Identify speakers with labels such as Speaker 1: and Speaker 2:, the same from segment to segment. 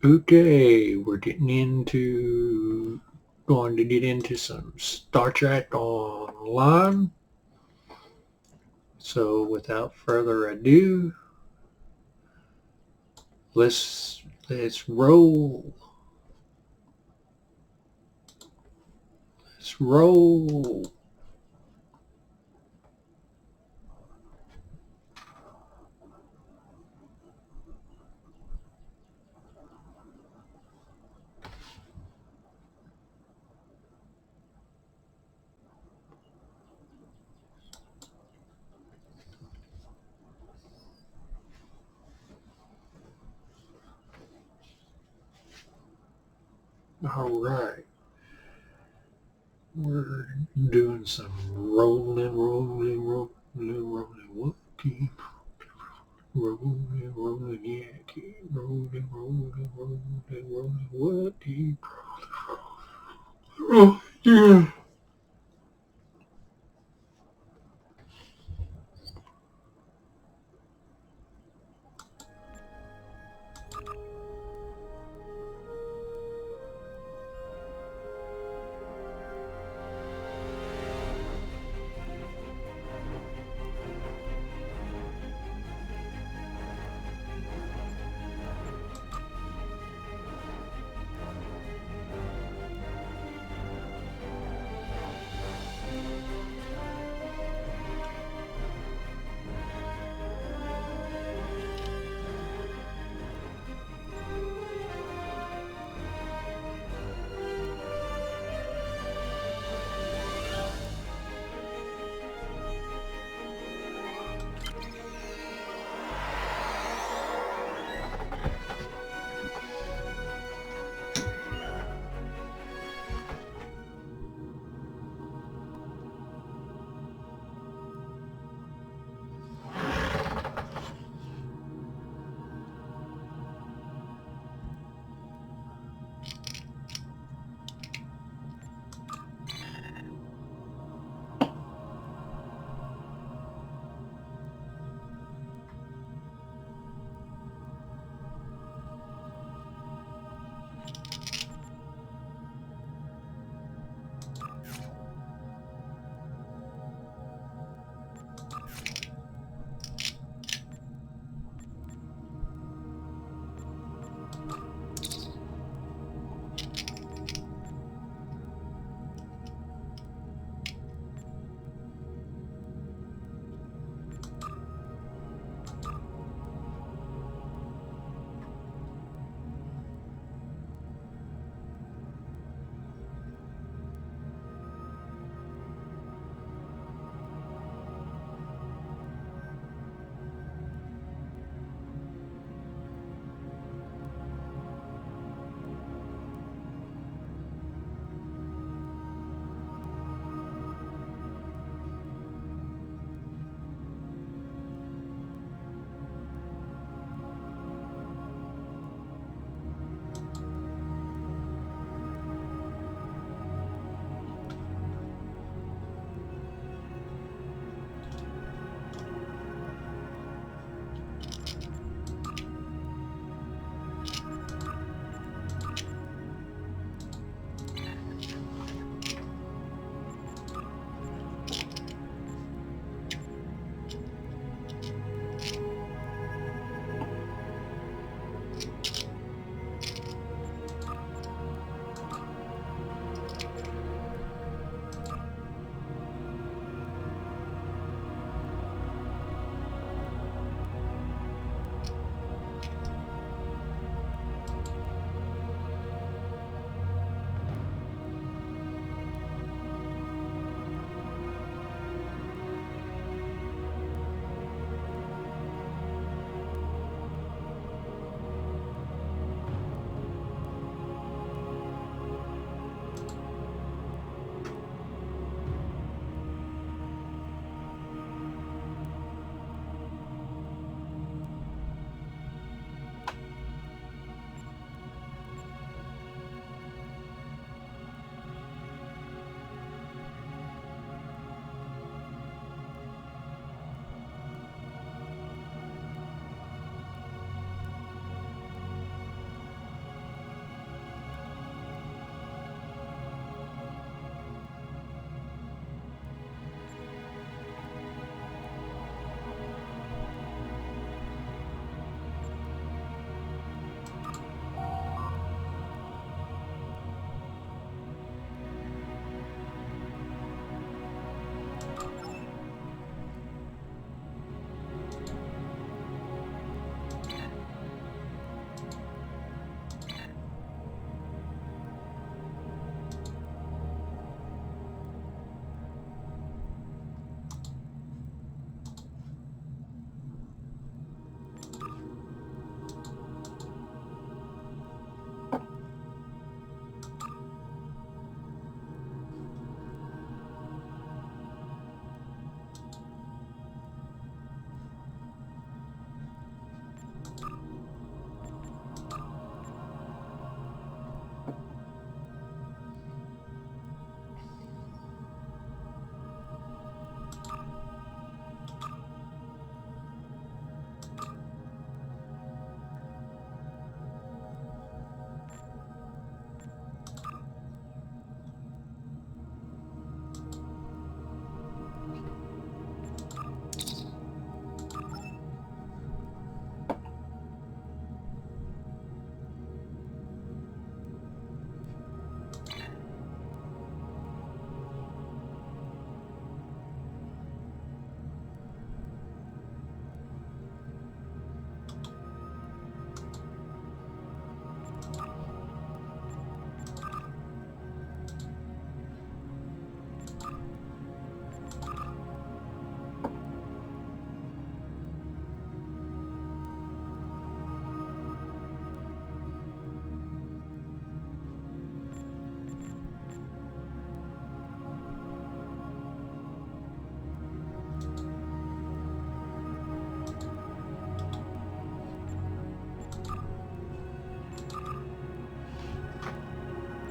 Speaker 1: Okay, we're going to get into some Star Trek Online. So without further ado, let's roll. Let's roll. All right, we're doing some rolling. What keep rolling, yeah, keep rolling. What keep rolling? Oh, yeah.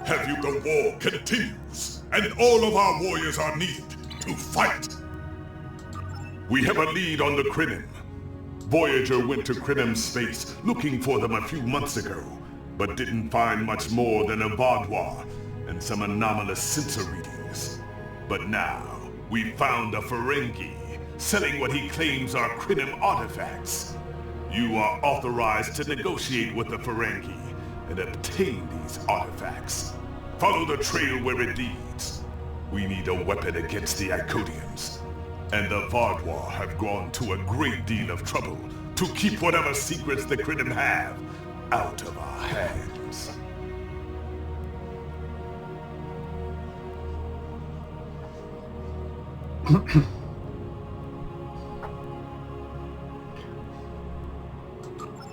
Speaker 2: Have you the war continues, and all of our warriors are needed to fight. We have a lead on the Krenim. Voyager went to Krenim space looking for them a few months ago, but didn't find much more than a Vaudois and some anomalous sensor readings. But now, we found a Ferengi selling what he claims are Krenim artifacts. You are authorized to negotiate with the Ferengi and obtain these artifacts. Follow the trail where it leads. We need a weapon against the Icodians. And the Vaudois have gone to a great deal of trouble to keep whatever secrets the Krenim have out of our hands.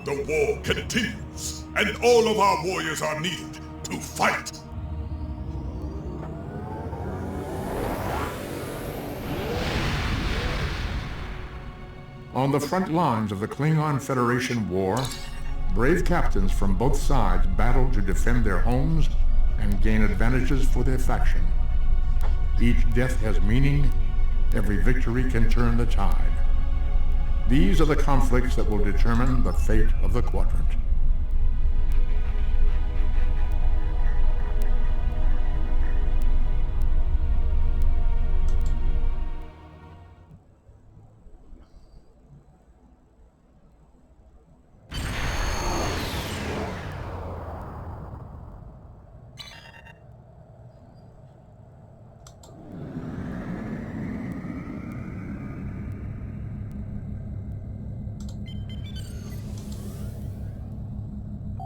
Speaker 2: The war continues, and all of our warriors are needed to fight.
Speaker 3: On the front lines of the Klingon Federation war, brave captains from both sides battle to defend their homes and gain advantages for their faction. Each death has meaning, every victory can turn the tide. These are the conflicts that will determine the fate of the quadrant.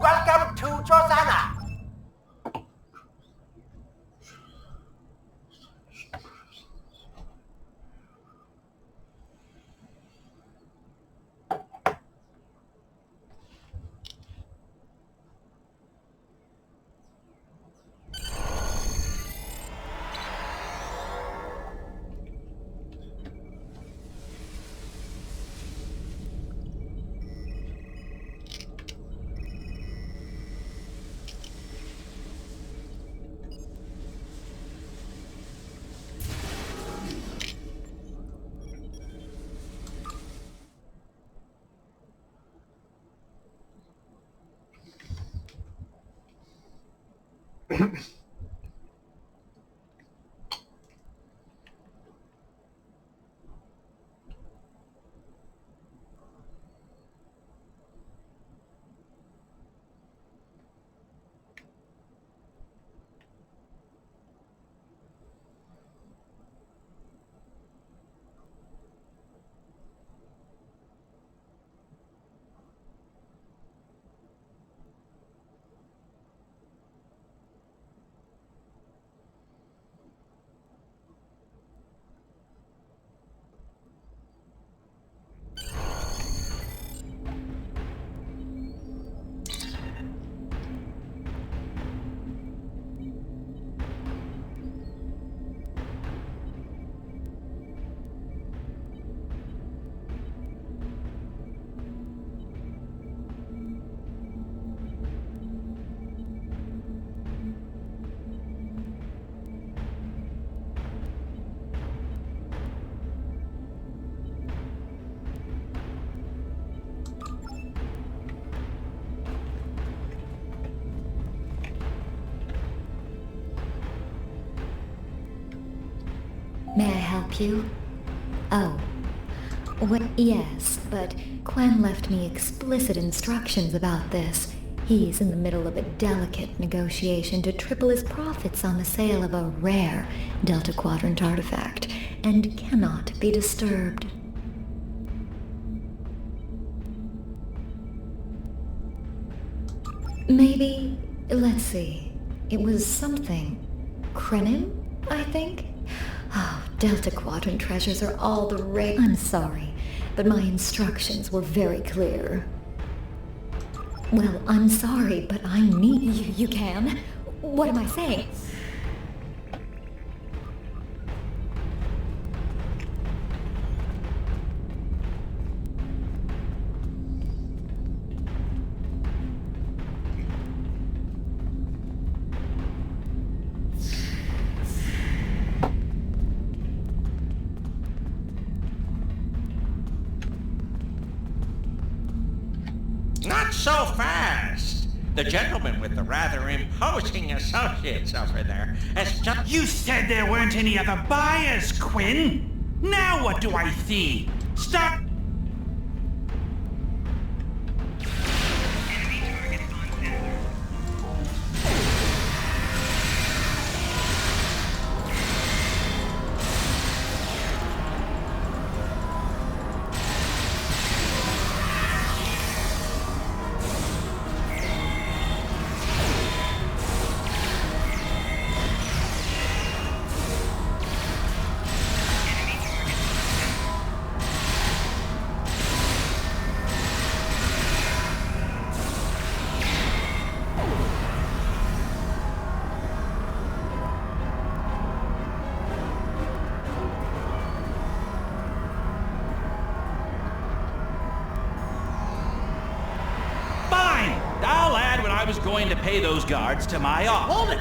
Speaker 4: Welcome to Josana!
Speaker 5: May I help you? Oh. What? Yes, but Quen left me explicit instructions about this. He's in the middle of a delicate negotiation to triple his profits on the sale of a rare Delta Quadrant artifact, and cannot be disturbed. Maybe, let's see, it was something Krenim, I think? Oh, Delta Quadrant treasures are all the rage. I'm sorry, but my instructions were very clear. Well, I'm sorry, but I need... You can? What am I saying?
Speaker 6: Not so fast. The gentleman with the rather imposing associates over there has just...
Speaker 7: You said there weren't any other buyers, Quinn. Now what do I see? Stop. I'll add when I was going to pay those guards to my office. Hold it!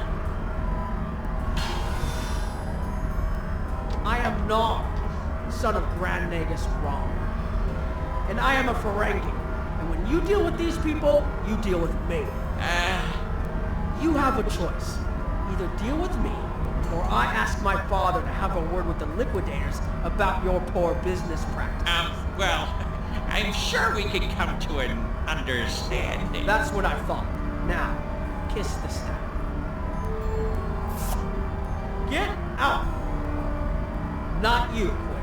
Speaker 8: I am not son of Grand Nagus Rom. And I am a Ferengi. And when you deal with these people, you deal with me. You have a choice. Either deal with me, or I ask my father to have a word with the liquidators about your poor business practice.
Speaker 6: Well, I'm sure we could come to an understanding.
Speaker 8: That's what I thought. Now, kiss the staff. Get out! Not you, Quinn.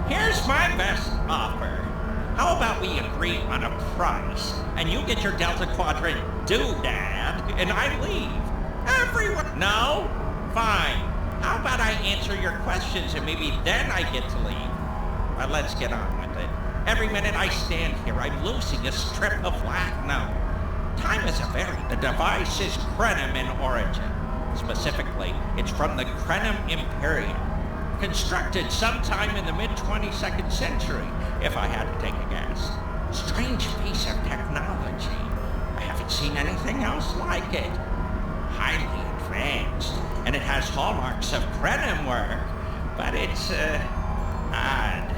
Speaker 6: Here's my best offer. How about we agree on a price, and you get your Delta Quadrant doodad, and I leave? Everyone... No? Fine. How about I answer your questions, and maybe then I get to leave? Well, let's get on with it. Every minute I stand here, I'm losing a strip of latinum. Time is a very... The device is Krenim in origin. Specifically, it's from the Krenim Imperium. Constructed sometime in the mid-22nd century, if I had to take a guess. Strange piece of technology. I haven't seen anything else like it. Highly advanced, and it has hallmarks of Krenim work, but it's, odd.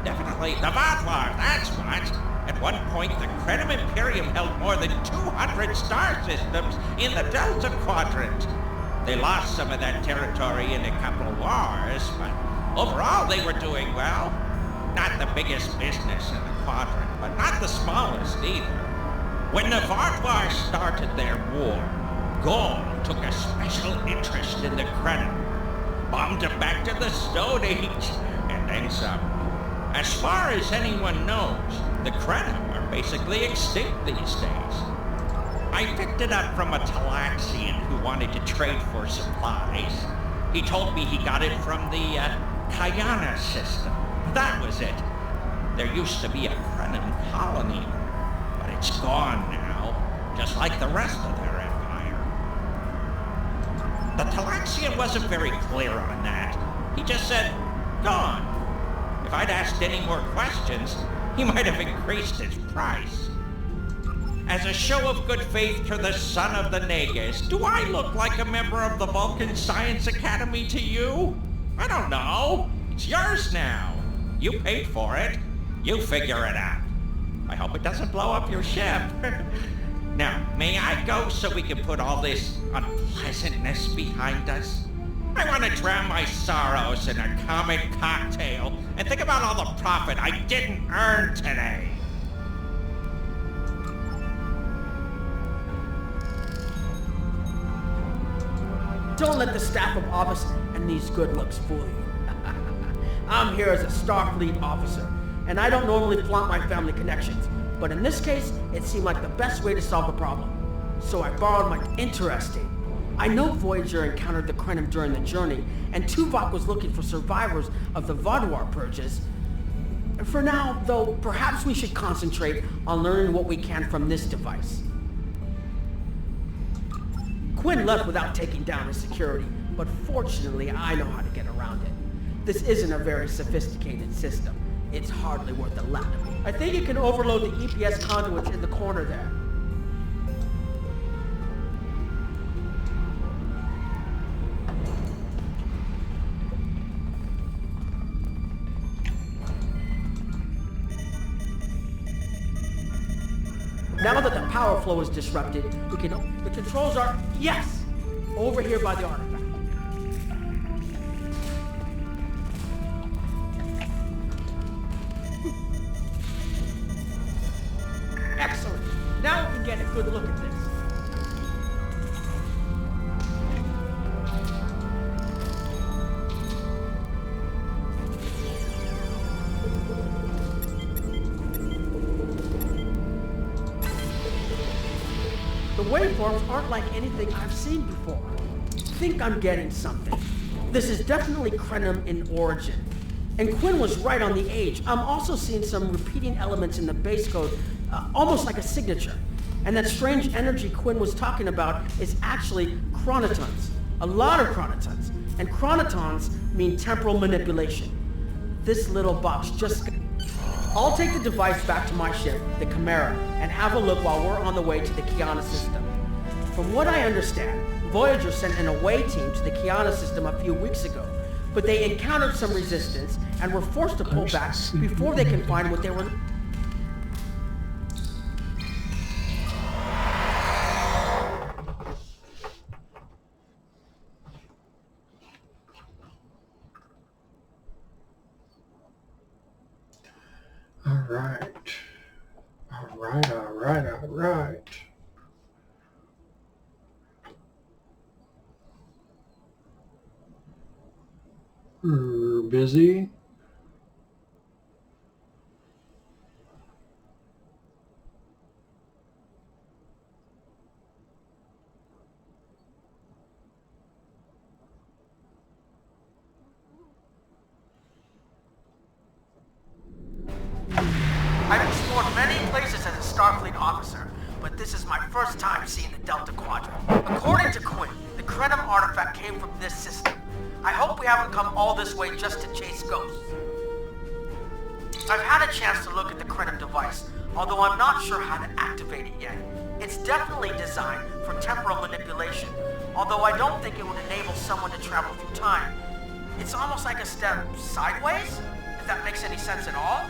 Speaker 6: Definitely the Vatlar, that's what. At one point, the Krenim Imperium held more than 200 star systems in the Delta Quadrant. They lost some of that territory in a couple of wars, but overall they were doing well. Not the biggest business in the quadrant, but not the smallest either. When the Vatlar started their war, Gaul took a special interest in the Krenim. Bombed them back to the Stone Age, and then some. As far as anyone knows, the Krenim are basically extinct these days. I picked it up from a Talaxian who wanted to trade for supplies. He told me he got it from the Kayana system. That was it. There used to be a Krenim colony, but it's gone now, just like the rest of their empire. The Talaxian wasn't very clear on that. He just said, gone. If I'd asked any more questions, he might have increased his price. As a show of good faith to the son of the Nagus, do I look like a member of the Vulcan Science Academy to you? I don't know. It's yours now. You paid for it. You figure it out. I hope it doesn't blow up your ship. Now, may I go so we can put all this unpleasantness behind us? I want to drown my sorrows in a comic cocktail and think about all the profit I didn't earn today.
Speaker 8: Don't let the staff of office and these good looks fool you. I'm here as a Starfleet officer, and I don't normally flaunt my family connections, but in this case, it seemed like the best way to solve the problem. So I borrowed my interesting. I know Voyager encountered the Krenim during the journey, and Tuvok was looking for survivors of the Vaadwaur purges. For now, though, perhaps we should concentrate on learning what we can from this device. Quinn left without taking down his security, but fortunately I know how to get around it. This isn't a very sophisticated system. it's hardly worth the lap. I think you can overload the EPS conduits in the corner there. Now that the power flow is disrupted, the controls are, yes, over here by the artifact. Excellent. Now we can get a good look at this. The waveforms aren't like anything I've seen before. I think I'm getting something. This is definitely Krenim in origin. And Quinn was right on the age. I'm also seeing some repeating elements in the base code, almost like a signature. And that strange energy Quinn was talking about is actually chronotons. A lot of chronotons. And chronotons mean temporal manipulation. This little box just... I'll take the device back to my ship, the Chimera, and have a look while we're on the way to the Kiana system. From what I understand, Voyager sent an away team to the Kiana system a few weeks ago, but they encountered some resistance and were forced to pull back before they can find what they were...
Speaker 1: All right. Busy?
Speaker 8: I've explored many places as a Starfleet officer, but this is my first time seeing the Delta Quadrant. According to Quinn, the Krenim artifact came from this system. I hope we haven't come all this way just to chase ghosts. I've had a chance to look at the Krenim device, although I'm not sure how to activate it yet. It's definitely designed for temporal manipulation, although I don't think it would enable someone to travel through time. It's almost like a step sideways, if that makes any sense at all.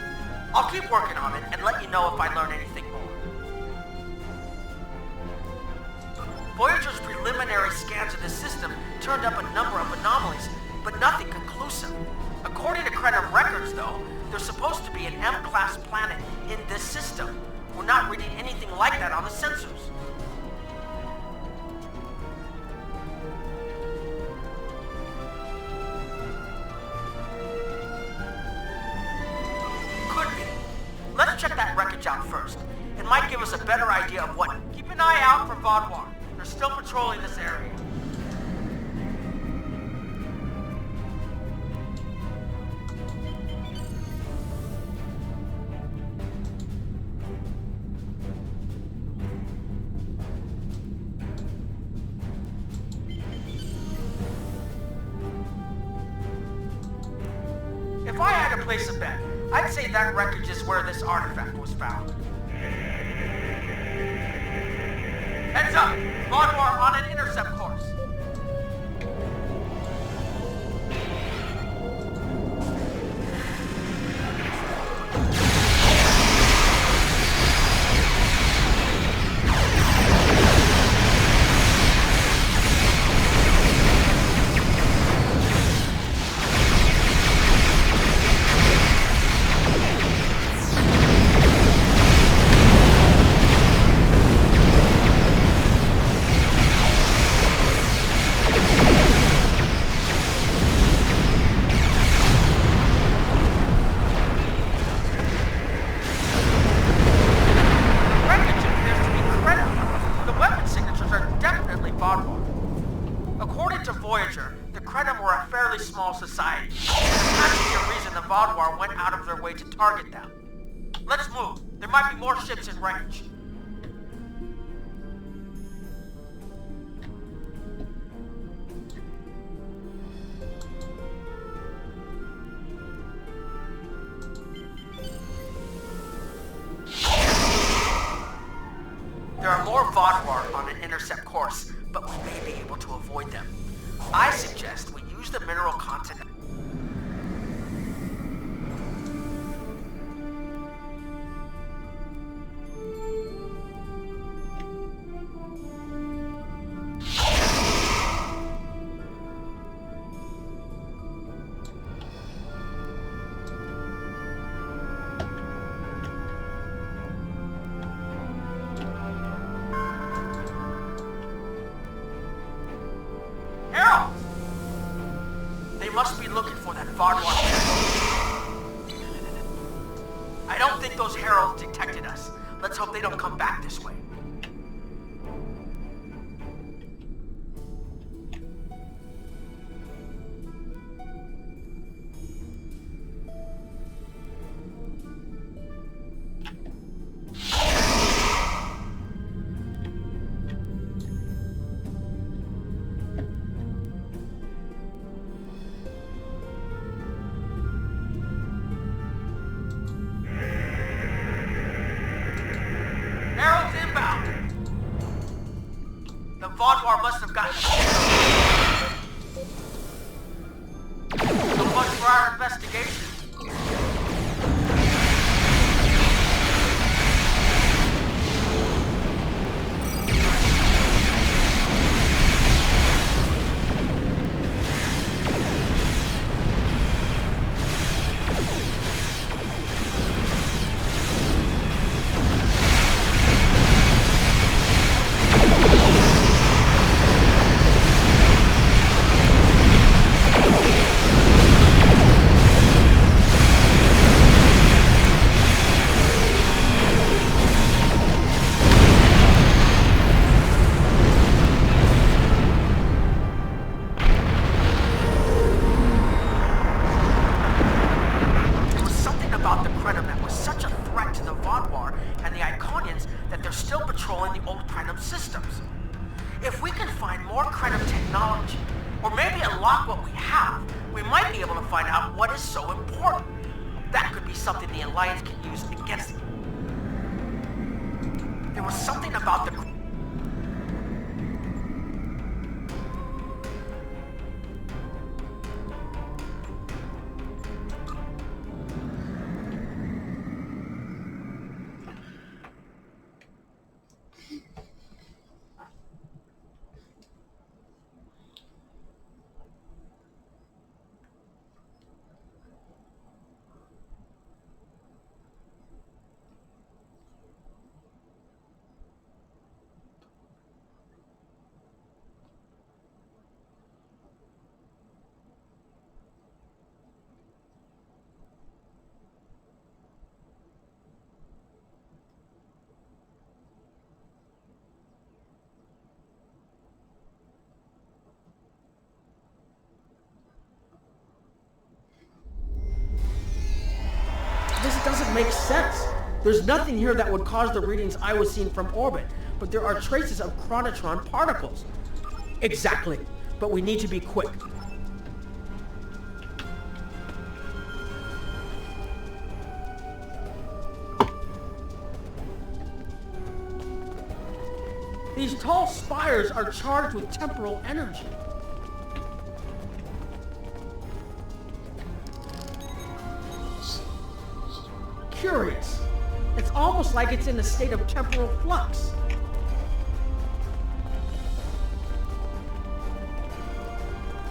Speaker 8: I'll keep working on it and let you know if I learn anything more. Voyager's preliminary scans of the system turned up a number of anomalies, but nothing conclusive. According to Krenim records, though, there's supposed to be an M-class planet in this system. We're not reading anything like that on the sensors. Could be. Let's check that wreckage out first. It might give us a better idea of what... Keep an eye out for Vaudouar. They're still patrolling this area. If I had to place a bet, I'd say that wreckage is where this artifact was found. Heads up! Vaudouar on an intercept course. According to Voyager, the Krenim were a fairly small society. There has to be a reason the Vaudouar went out of their way to target them. Let's move. There might be more ships in range. more Vodwar on an intercept course, but we may be able to avoid them. I suggest we use the mineral content. Harold! They must be looking for that Vodwar. I don't think those heralds detected us. Let's hope they don't come back this way. Herald's inbound! The Vodwar must have gotten so much for our investigation. There was something about the Krenim that was such a threat to the Vodwar and the Iconians that they're still patrolling the old Krenim systems. If we can find more Krenim technology, or maybe unlock what we have, we might be able to find out what is so important. That could be something the Alliance can use against them. There was something about the... This doesn't make sense. There's nothing here that would cause the readings I was seeing from orbit, but there are traces of chronotron particles. Exactly, but we need to be quick. These tall spires are charged with temporal energy. Curious. It's almost like it's in a state of temporal flux.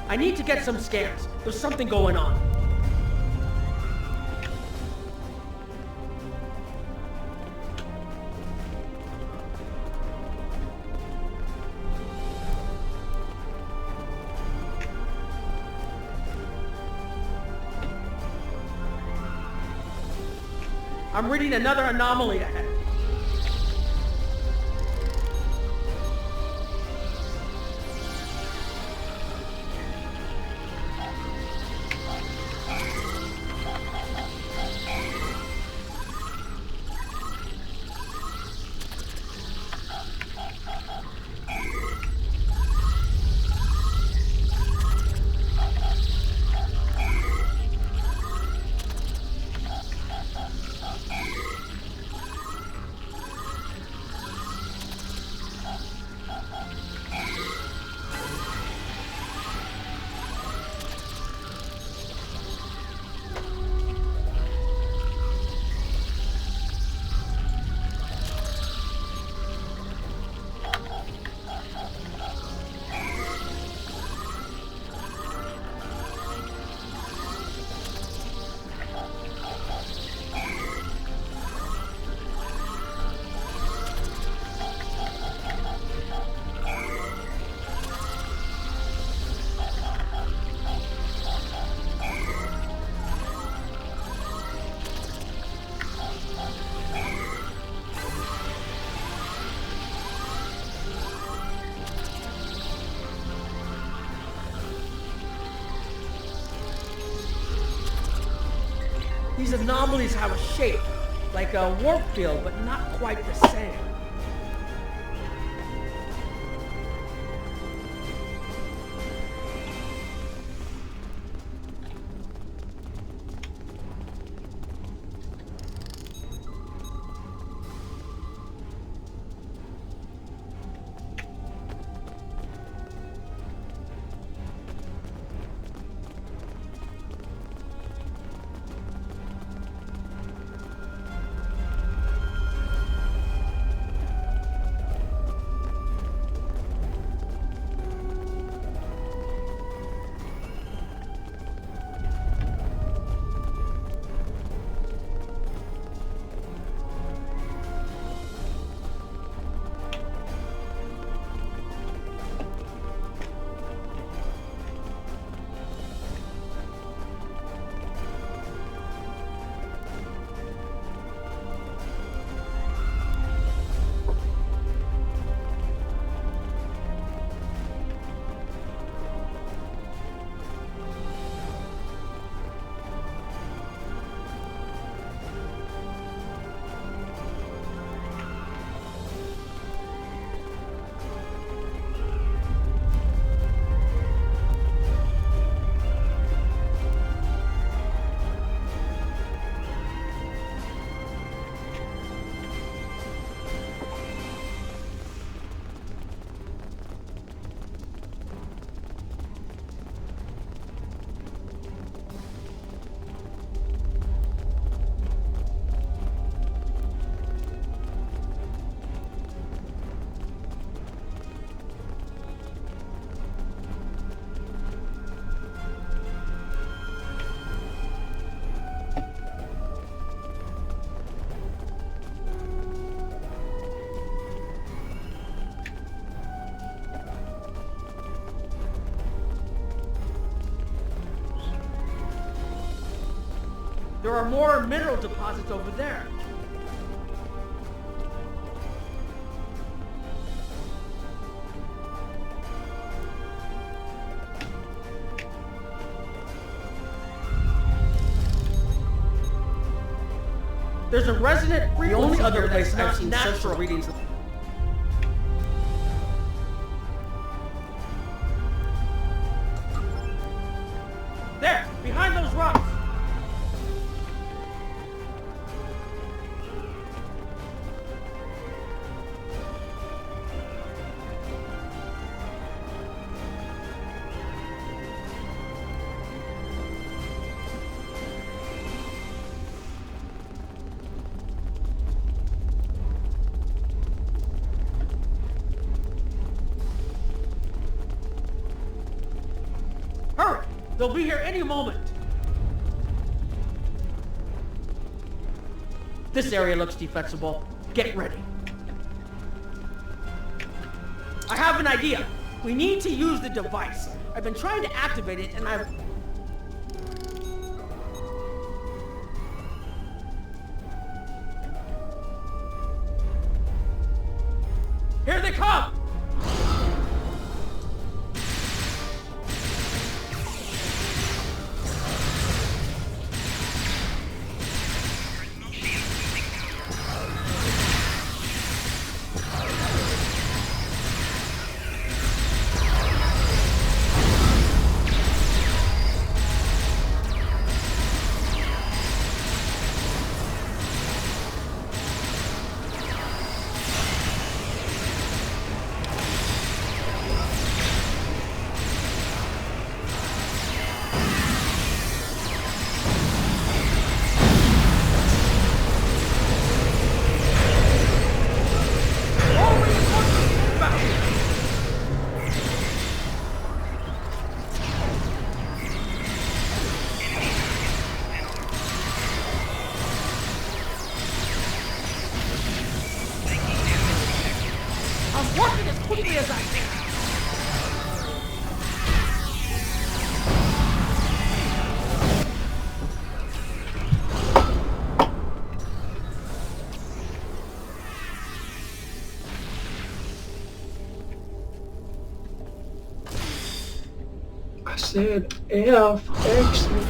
Speaker 8: I need to get some scans. There's something going on. I'm reading another anomaly ahead. These anomalies have a shape, like a warp field, but not quite the same. There are more mineral deposits over there. There's a resonant frequency. The only other place I've seen natural readings. There, behind those rocks. Hurry! They'll be here any moment. This area looks defensible. Get ready. I have an idea. We need to use the device. I've been trying to activate it and I've... Here they come! I'm working as quickly as I can.
Speaker 1: I said F, exit.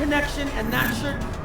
Speaker 8: connection, and that should...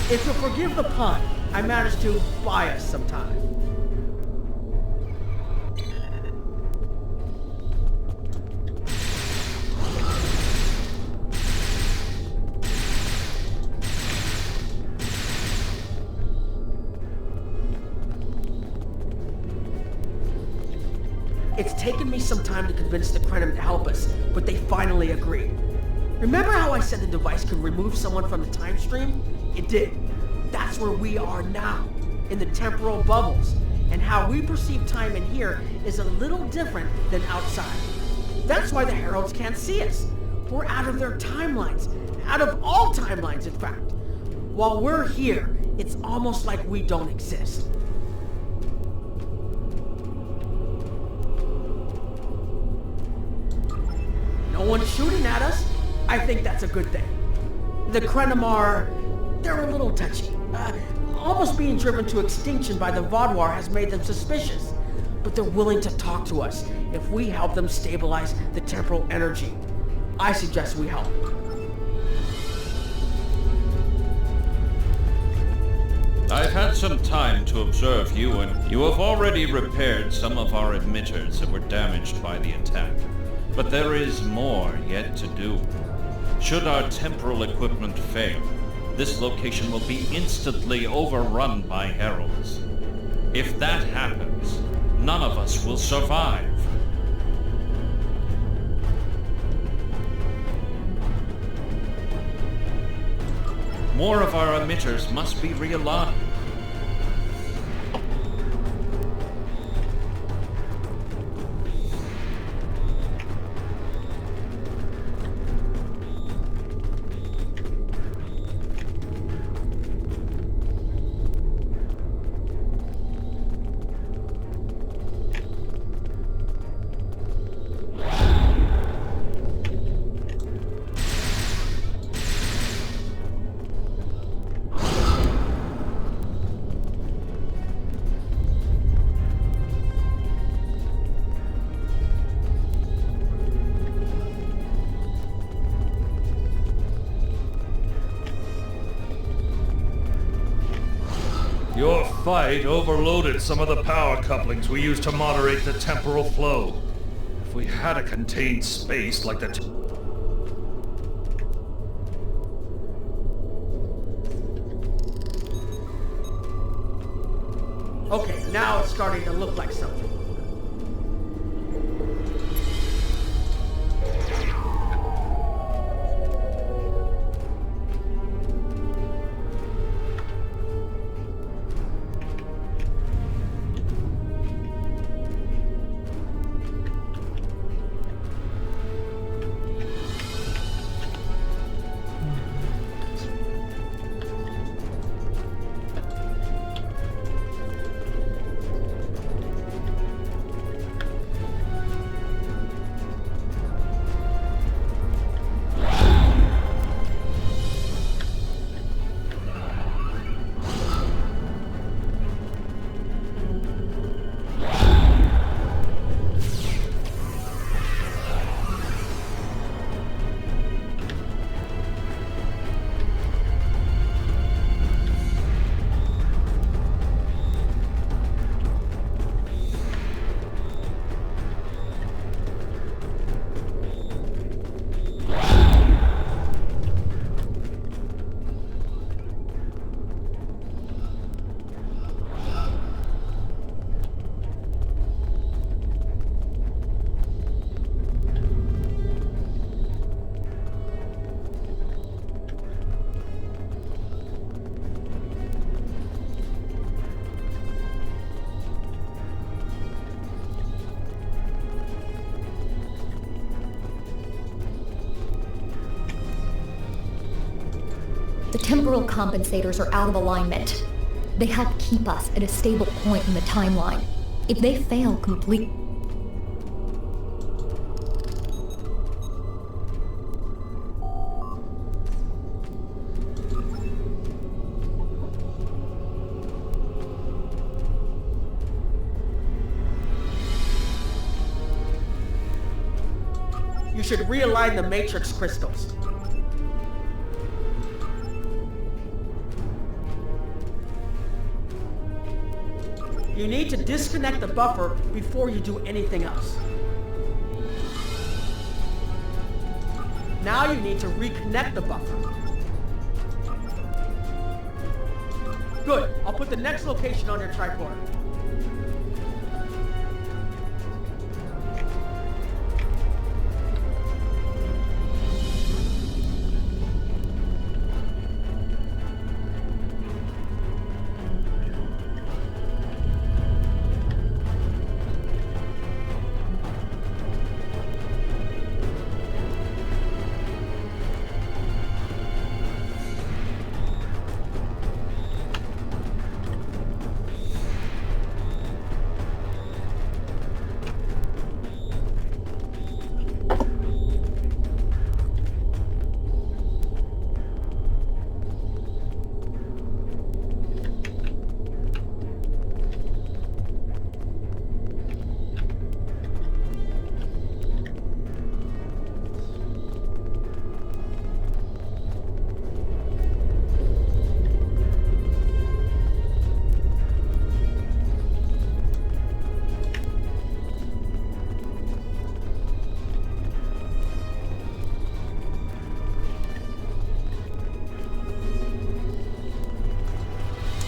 Speaker 8: If you'll forgive the pun, I managed to buy us some time. It's taken me some time to convince the Krenim to help us, but they finally agreed. Remember how I said the device could remove someone from the time stream? It did. That's where we are now, in the temporal bubbles, and how we perceive time in here is a little different than outside. That's why the Heralds can't see us. We're out of their timelines, out of all timelines, in fact. While we're here, it's almost like we don't exist. No one's shooting at us. I think that's a good thing. The Krenim are... they're a little touchy. Almost being driven to extinction by the Vaadwaur has made them suspicious. But they're willing to talk to us if we help them stabilize the temporal energy. I suggest we help.
Speaker 6: I've had some time to observe you, and you have already repaired some of our emitters that were damaged by the attack. But there is more yet to do. Should our temporal equipment fail, this location will be instantly overrun by heralds. If that happens, none of us will survive. More of our emitters must be realigned.
Speaker 9: Your fight overloaded some of the power couplings we use to moderate the temporal flow. If we had a contained space like the...
Speaker 8: Okay, now it's starting to look like something.
Speaker 5: The temporal compensators are out of alignment. They help keep us at a stable point in the timeline. If they fail completely...
Speaker 8: You should realign the matrix crystals. You need to disconnect the buffer before you do anything else. Now you need to reconnect the buffer. Good. I'll put the next location on your tricorder.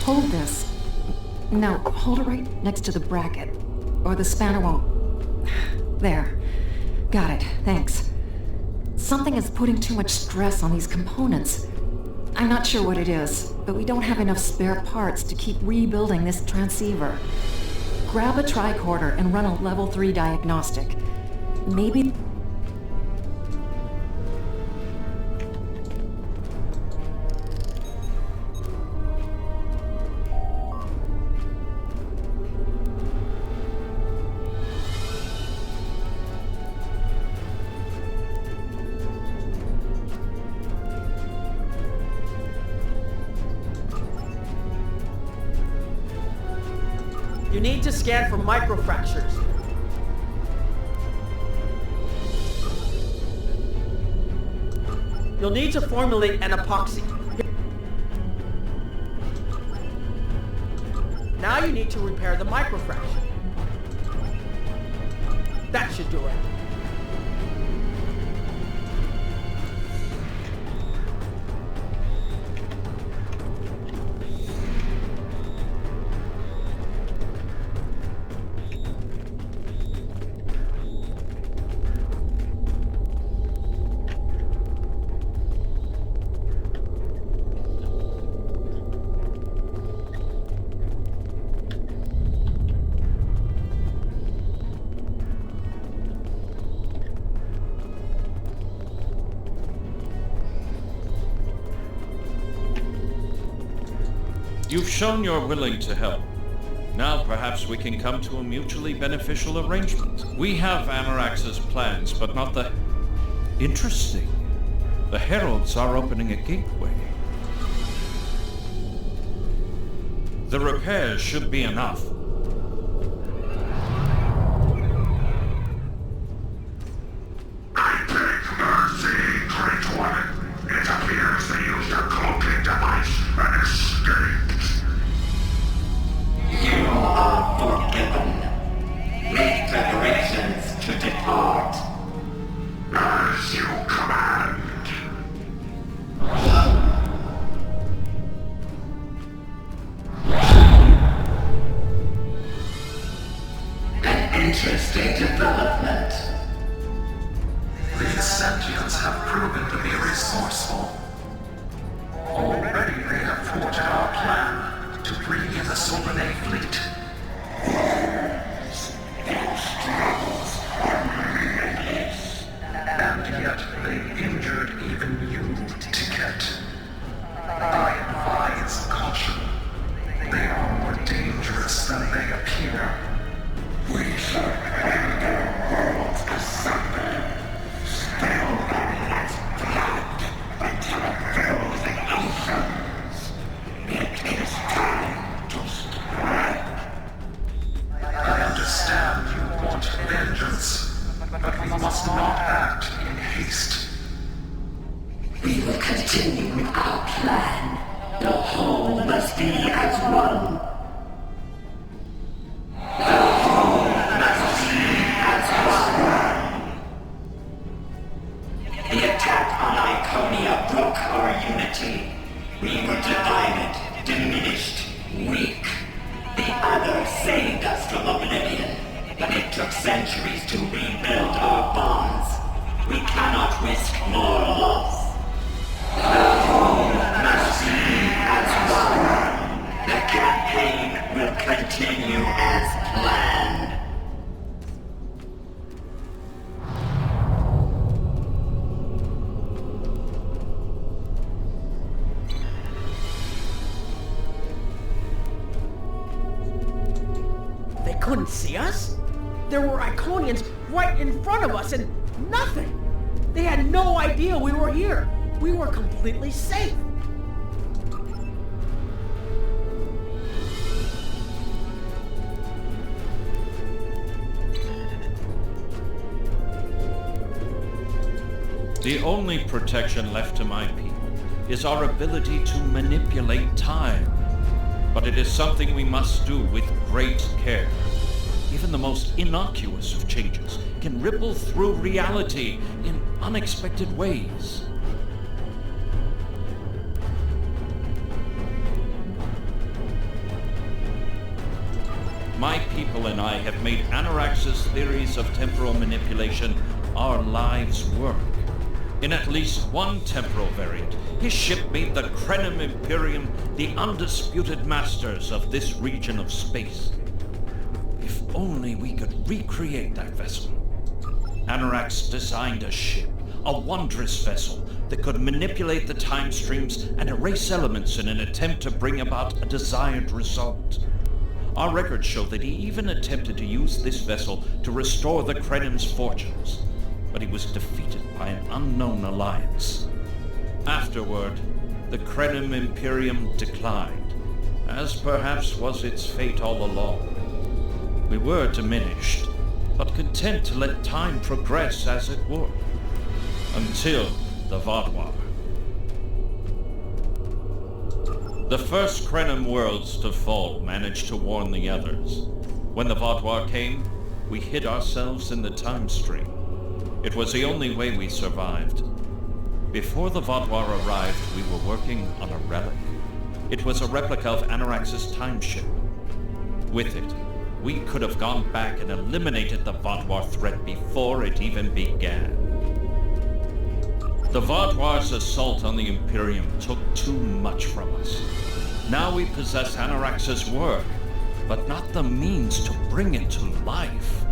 Speaker 10: hold this. No, hold it right next to the bracket, or the spanner won't... There. Got it, thanks. Something is putting too much stress on these components. I'm not sure what it is, but we don't have enough spare parts to keep rebuilding this transceiver. Grab a tricorder and run a level 3 diagnostic. Maybe...
Speaker 8: You need to scan for microfractures. You'll need to formulate an epoxy. Now you need to repair the microfracture. That should do it.
Speaker 6: You've shown you're willing to help. Now perhaps we can come to a mutually beneficial arrangement. We have Amarax's plans, but not the... Interesting. The Heralds are opening a gateway. The repairs should be enough.
Speaker 11: Interesting development. These sentients have proven to be resourceful. Already they have thwarted our plan to bring in the Solanae fleet. And yet they injured even you, Ticket. I advise caution. They are more dangerous than they appear. We shall end their worlds asunder. Still its blood until it fills the oceans. It is time to strike. I understand you want vengeance, but we must not act in haste. We will continue with our plan. The whole must be as one. We were divided, diminished, weak. The other saved us from oblivion, but it took centuries to rebuild our bonds. We cannot risk more loss. The whole must be as one. The campaign will continue as planned.
Speaker 8: Couldn't see us? There were Iconians right in front of us and nothing. They had no idea we were here. We were completely safe.
Speaker 6: The only protection left to my people is our ability to manipulate time. But it is something we must do with great care. Even the most innocuous of changes can ripple through reality in unexpected ways. My people and I have made Anorax's theories of temporal manipulation our lives' work. In at least one temporal variant, his ship made the Krenim Imperium the undisputed masters of this region of space. If only we could recreate that vessel. Anorax designed a ship, a wondrous vessel that could manipulate the time streams and erase elements in an attempt to bring about a desired result. Our records show that he even attempted to use this vessel to restore the Krenim's fortunes, but he was defeated by an unknown alliance. Afterward, the Krenim Imperium declined, as perhaps was its fate all along. We were diminished, but content to let time progress as it would, until the Vaadwaur. The first Krenim worlds to fall managed to warn the others. When the Vaadwaur came, we hid ourselves in the time stream. It was the only way we survived. Before the Vaadwaur arrived, we were working on a relic. It was a replica of Anorax's time ship. With it, we could have gone back and eliminated the Vaadwaur threat before it even began. The Vaadwaur's assault on the Imperium took too much from us. Now we possess Anorax's work, but not the means to bring it to life.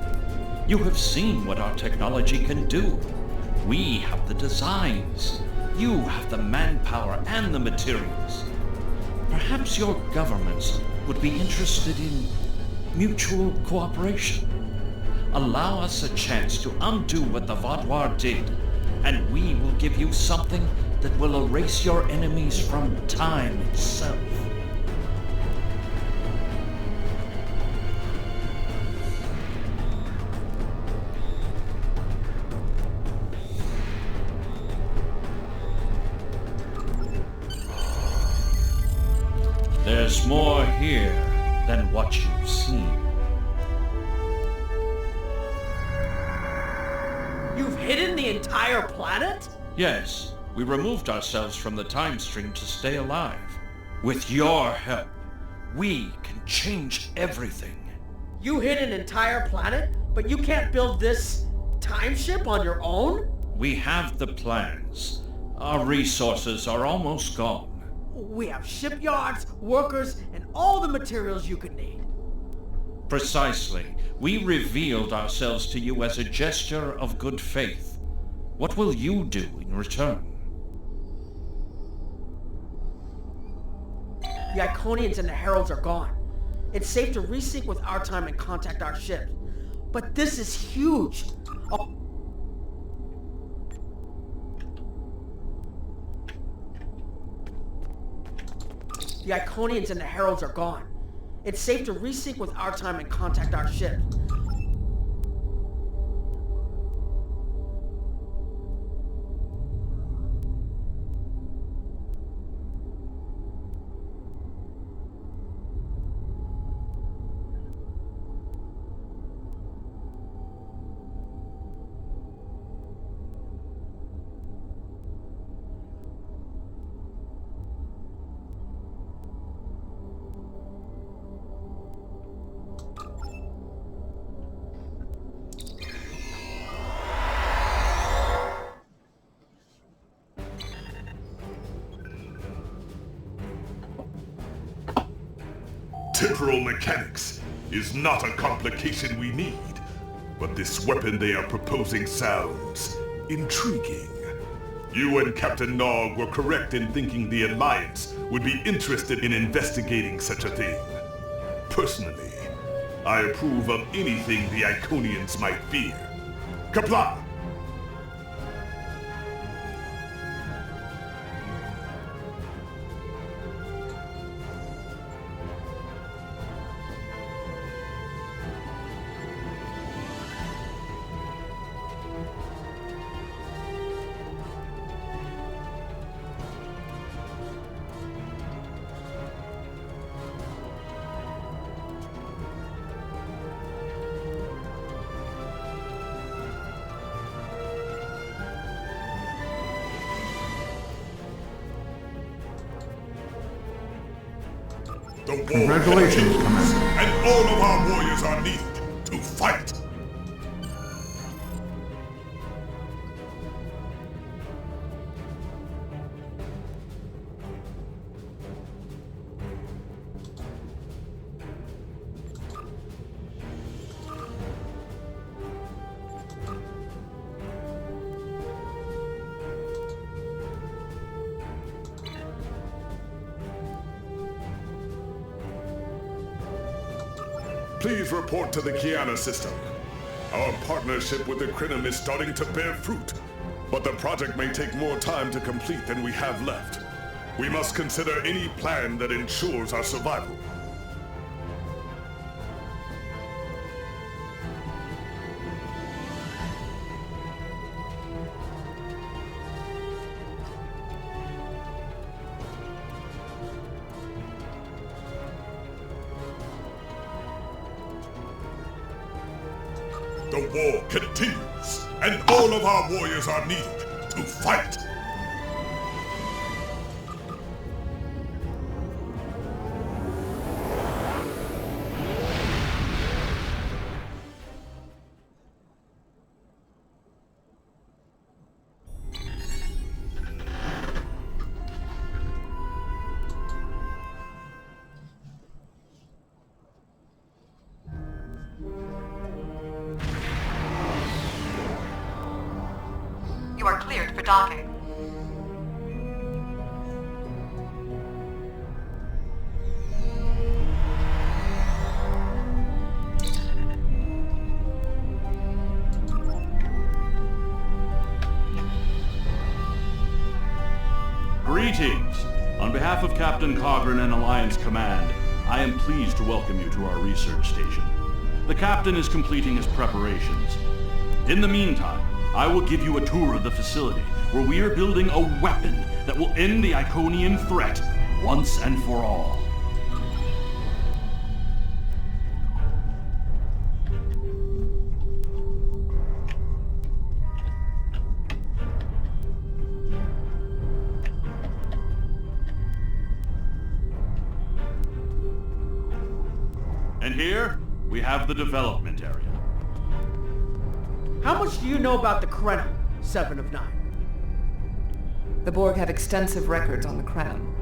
Speaker 6: You have seen what our technology can do. We have the designs. You have the manpower and the materials. Perhaps your governments would be interested in mutual cooperation. Allow us a chance to undo what the Vaadwaur did, and we will give you something that will erase your enemies from time itself. There's more here than what you've seen.
Speaker 8: You've hidden the entire planet?
Speaker 6: Yes, we removed ourselves from the time stream to stay alive. With your help, we can change everything.
Speaker 8: You hid an entire planet, but you can't build this time ship on your own?
Speaker 6: We have the plans. Our resources are almost gone.
Speaker 8: We have shipyards, workers, and all the materials you could need.
Speaker 6: Precisely. We revealed ourselves to you as a gesture of good faith. What will you do in return?
Speaker 8: The Iconians and the Heralds are gone. It's safe to resync with our time and contact our ship. But this is huge. The Iconians and the Heralds are gone. It's safe to resync with our time and contact our ship.
Speaker 2: Temporal mechanics is not a complication we need, but this weapon they are proposing sounds intriguing. You and Captain Nog were correct in thinking the Alliance would be interested in investigating such a thing. Personally, I approve of anything the Iconians might fear. Kapla! The war
Speaker 3: Congratulations,
Speaker 2: continues,
Speaker 3: Commander.
Speaker 2: and all of our warriors are needed to fight. Please report to the Kiana system. Our partnership with the Krinim is starting to bear fruit, but the project may take more time to complete than we have left. We must consider any plan that ensures our survival. The war continues, and all of our warriors are needed to fight.
Speaker 10: You are cleared for docking.
Speaker 12: Greetings! On behalf of Captain Cogran and Alliance Command, I am pleased to welcome you to our research station. The Captain is completing his preparations. In the meantime, I will give you a tour of the facility, where we are building a weapon that will end the Iconian threat once and for all. And here, we have the development area.
Speaker 8: How much do you know about the Krenim, 7 of 9?
Speaker 10: The Borg have extensive records on the Krenim.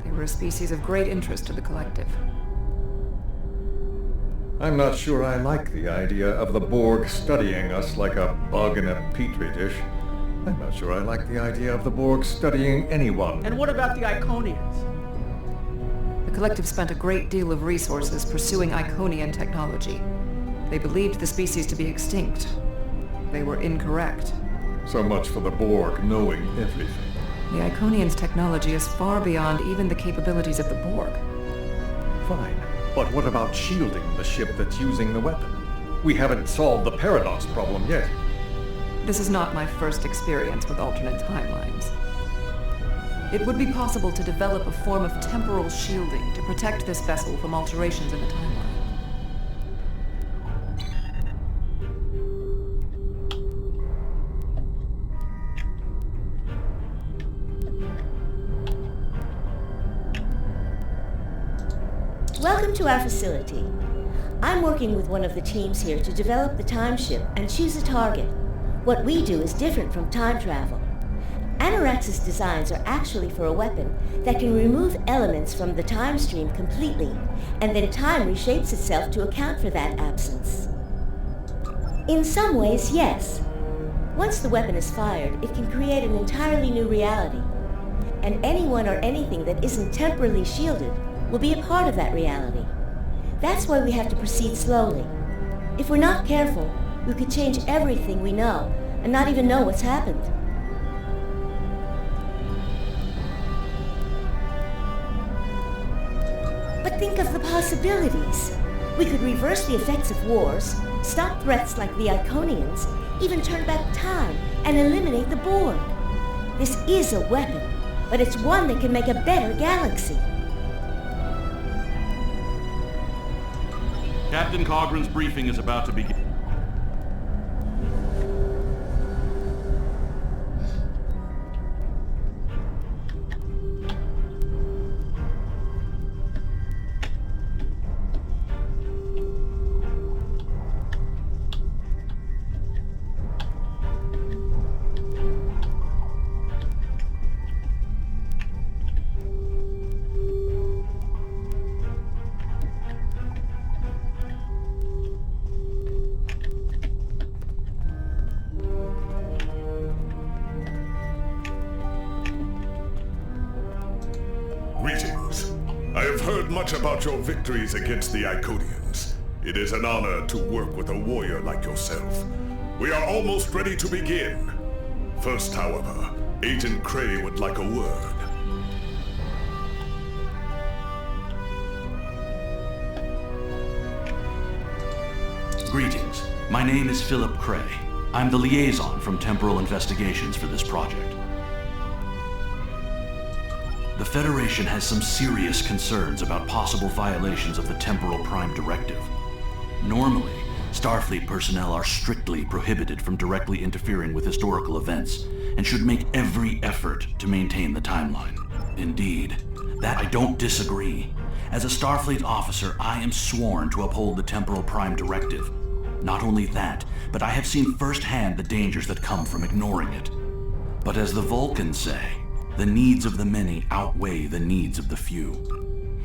Speaker 10: They were a species of great interest to the Collective.
Speaker 13: I'm not sure I like the idea of the Borg studying us like a bug in a petri dish. I'm not sure I like the idea of the Borg studying anyone.
Speaker 8: And what about the Iconians?
Speaker 10: The Collective spent a great deal of resources pursuing Iconian technology. They believed the species to be extinct. They were incorrect.
Speaker 13: So much for the Borg knowing everything.
Speaker 10: The Iconians' technology is far beyond even the capabilities of the Borg.
Speaker 13: Fine, but what about shielding the ship that's using the weapon? We haven't solved the paradox problem yet.
Speaker 10: This is not my first experience with alternate timelines. It would be possible to develop a form of temporal shielding to protect this vessel from alterations in the timeline.
Speaker 14: Welcome to our facility. I'm working with one of the teams here to develop the time ship and choose a target. What we do is different from time travel. Anorax's designs are actually for a weapon that can remove elements from the time stream completely, and then time reshapes itself to account for that absence. In some ways, yes. Once the weapon is fired, it can create an entirely new reality, and anyone or anything that isn't temporally shielded will be a part of that reality. That's why we have to proceed slowly. If we're not careful, we could change everything we know and not even know what's happened. But think of the possibilities. We could reverse the effects of wars, stop threats like the Iconians, even turn back time and eliminate the Borg. This is a weapon, but it's one that can make a better galaxy.
Speaker 12: Captain Cogran's briefing is about to begin.
Speaker 2: heard much about your victories against the Iconians. It is an honor to work with a warrior like yourself. We are almost ready to begin. First, however, Agent Cray would like a word.
Speaker 12: Greetings. My name is Philip Cray. I'm the liaison from Temporal Investigations for this project. The Federation has some serious concerns about possible violations of the Temporal Prime Directive. Normally, Starfleet personnel are strictly prohibited from directly interfering with historical events and should make every effort to maintain the timeline. Indeed, that I don't disagree. As a Starfleet officer, I am sworn to uphold the Temporal Prime Directive. Not only that, but I have seen firsthand the dangers that come from ignoring it. But as the Vulcans say, the needs of the many outweigh the needs of the few.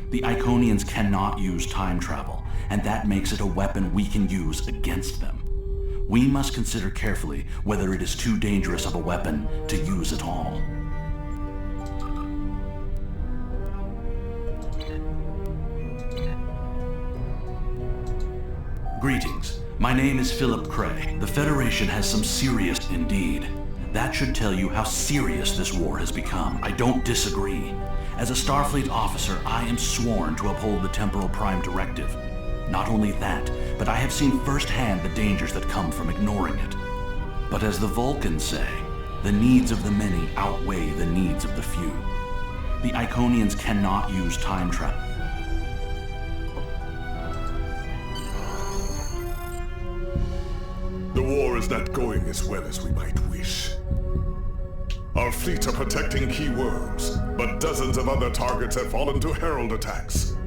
Speaker 12: The Iconians cannot use time travel, and that makes it a weapon we can use against them. We must consider carefully whether it is too dangerous of a weapon to use at all. Greetings. My name is Philip Cray. The Federation has some serious... Indeed. That should tell you how serious this war has become. I don't disagree. As a Starfleet officer, I am sworn to uphold the Temporal Prime Directive. Not only that, but I have seen firsthand the dangers that come from ignoring it. But as the Vulcans say, the needs of the many outweigh the needs of the few. The Iconians cannot use time travel.
Speaker 2: The war is not going as well as we might wish. Our fleets are protecting key worlds, but dozens of other targets have fallen to Herald attacks.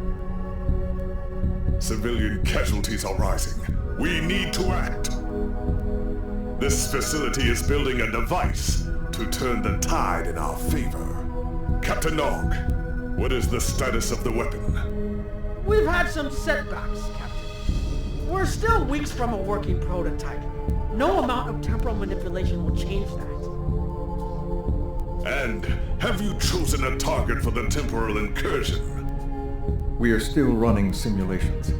Speaker 2: Civilian casualties are rising. We need to act. This facility is building a device to turn the tide in our favor. Captain Nog, what is the status of the weapon?
Speaker 8: We've had some setbacks, Captain. We're still weeks from a working prototype. No amount of temporal manipulation will change that.
Speaker 2: And have you chosen a target for the temporal incursion?
Speaker 13: We are still running simulations.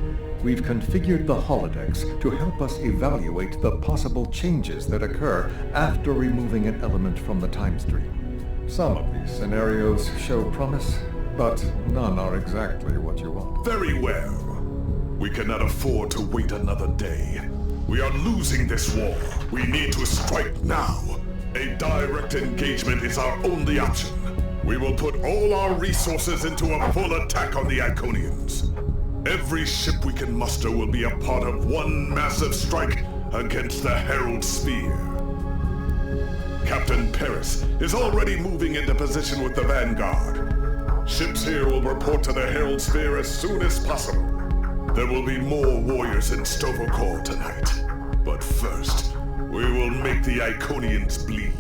Speaker 13: We've configured the holodecks to help us evaluate the possible changes that occur after removing an element from the time stream. Some of these scenarios show promise, but none are exactly what you want.
Speaker 2: Very well. We cannot afford to wait another day. We are losing this war. We need to strike now. A direct engagement is our only option. We will put all our resources into a full attack on the Iconians. Every ship we can muster will be a part of one massive strike against the Herald Sphere. Captain Paris is already moving into position with the Vanguard. Ships here will report to the Herald Sphere as soon as possible. There will be more warriors in Stovokor tonight. But first, we will make the Iconians bleed.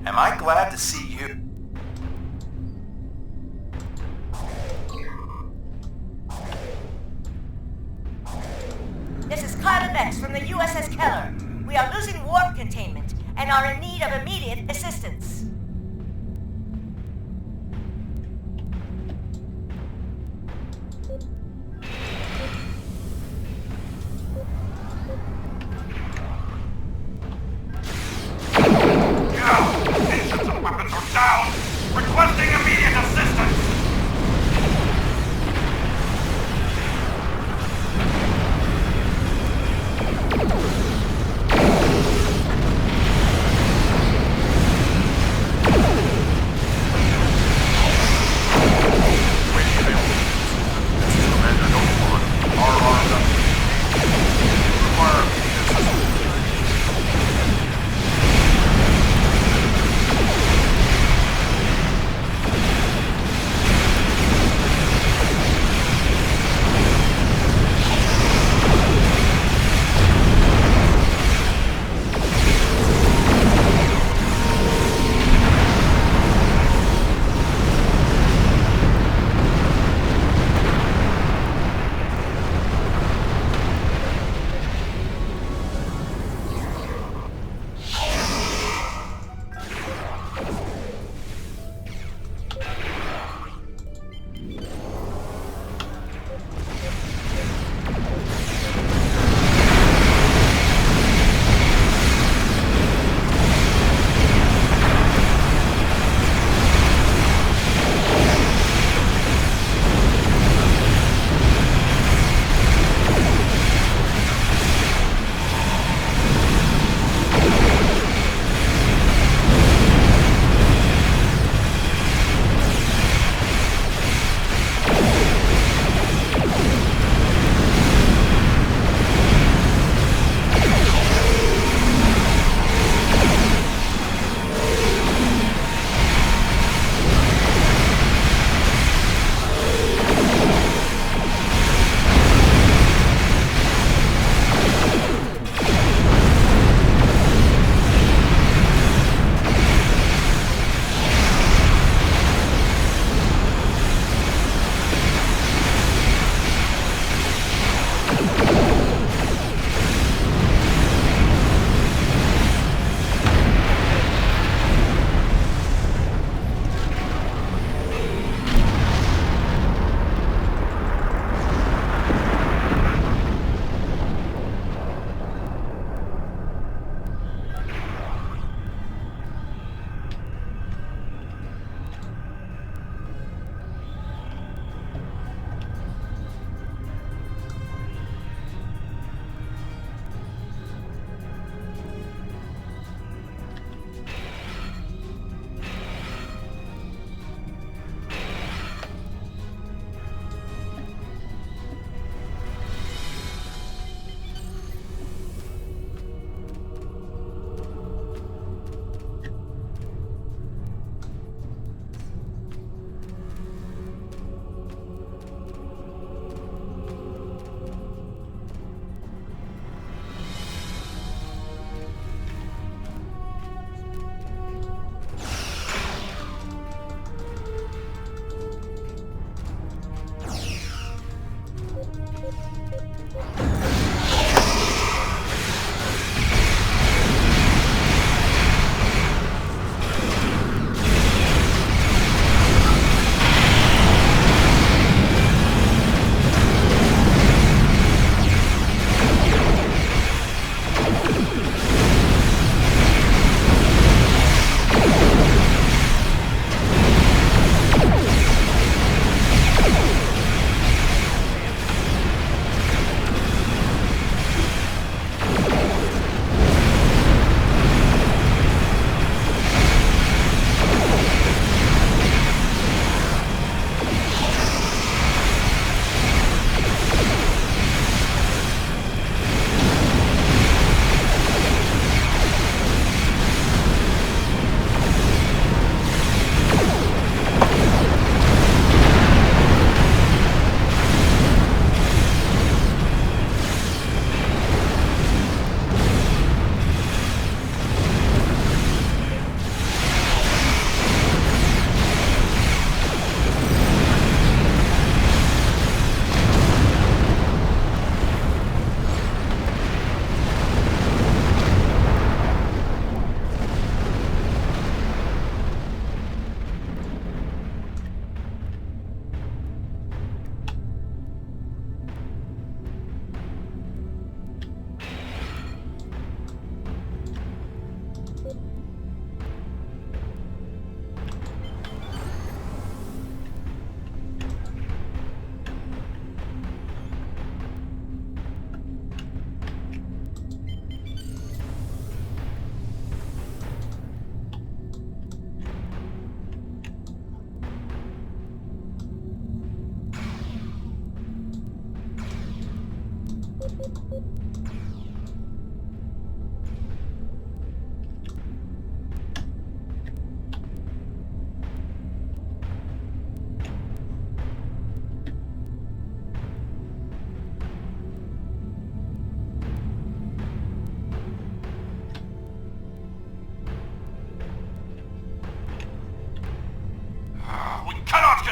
Speaker 15: Am I glad to see you?
Speaker 14: This is Carter Vex from the USS Keller. We are losing warp containment and are in need of immediate assistance.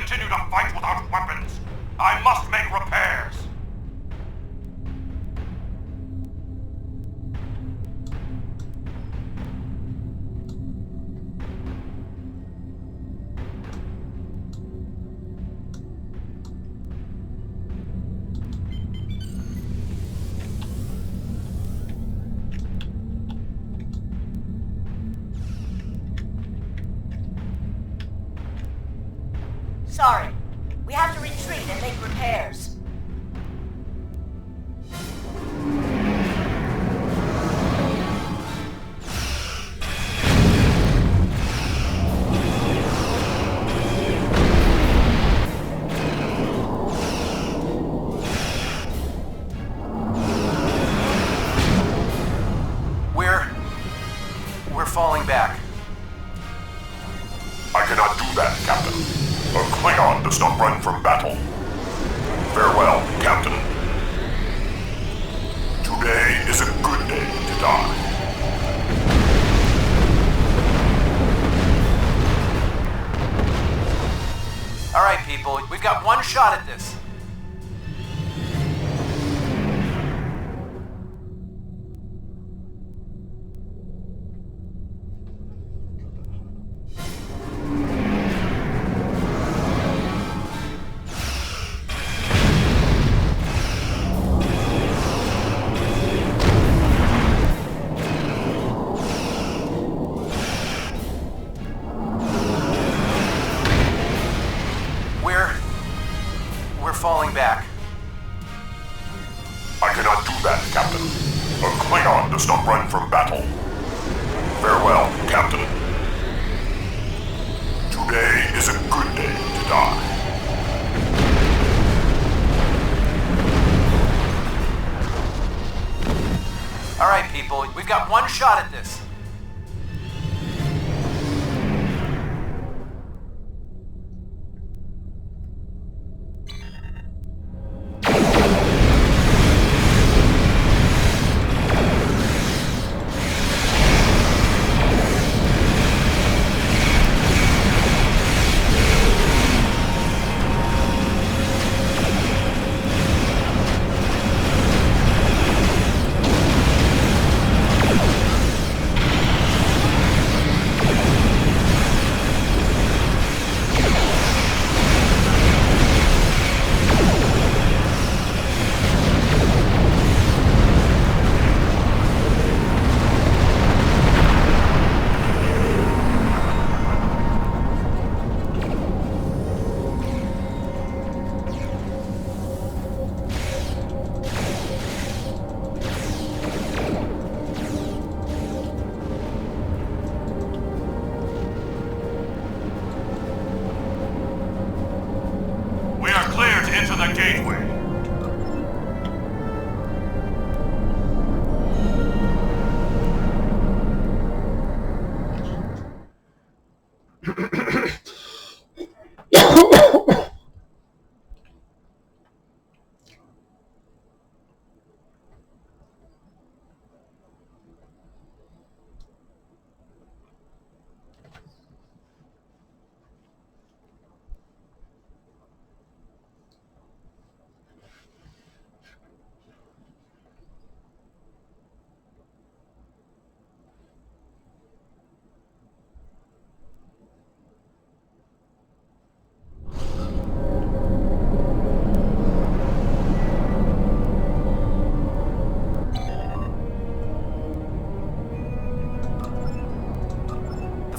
Speaker 2: continue to fight without weapons. I must make repairs.
Speaker 14: Sorry. We have to retreat and make repairs.
Speaker 15: We're falling back.
Speaker 2: I cannot do that, Captain. A Klingon does not run from battle. Farewell, Captain. Today is a good day to die.
Speaker 15: All right, people, we've got one shot at this.
Speaker 2: I cannot do that, Captain. A Klingon does not run from battle. Farewell, Captain. Today is a good day to die.
Speaker 15: All right, people, we've got one shot at this.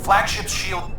Speaker 15: Flagship's shield.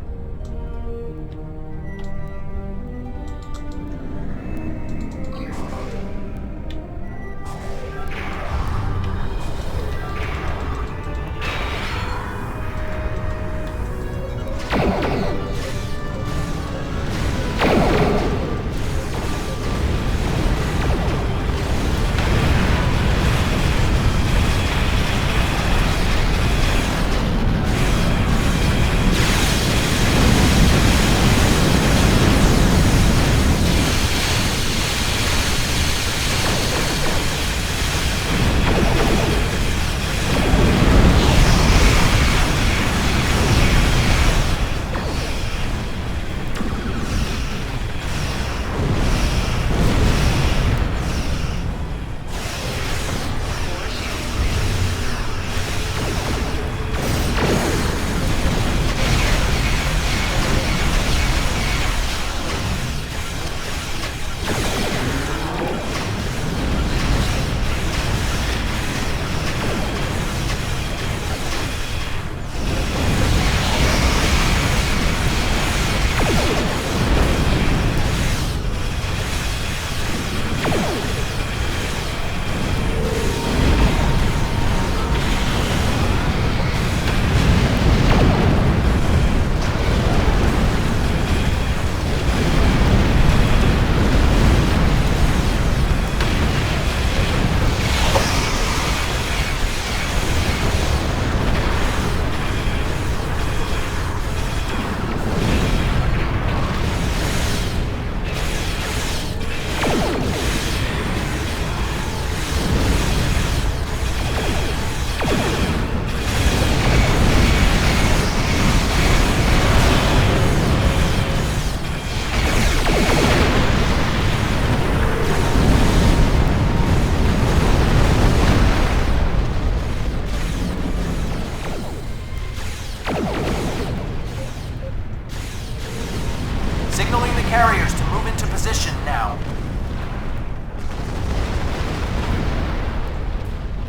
Speaker 15: Signaling the carriers to move into position now.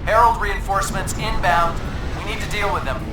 Speaker 15: Herald reinforcements inbound. We need to deal with them.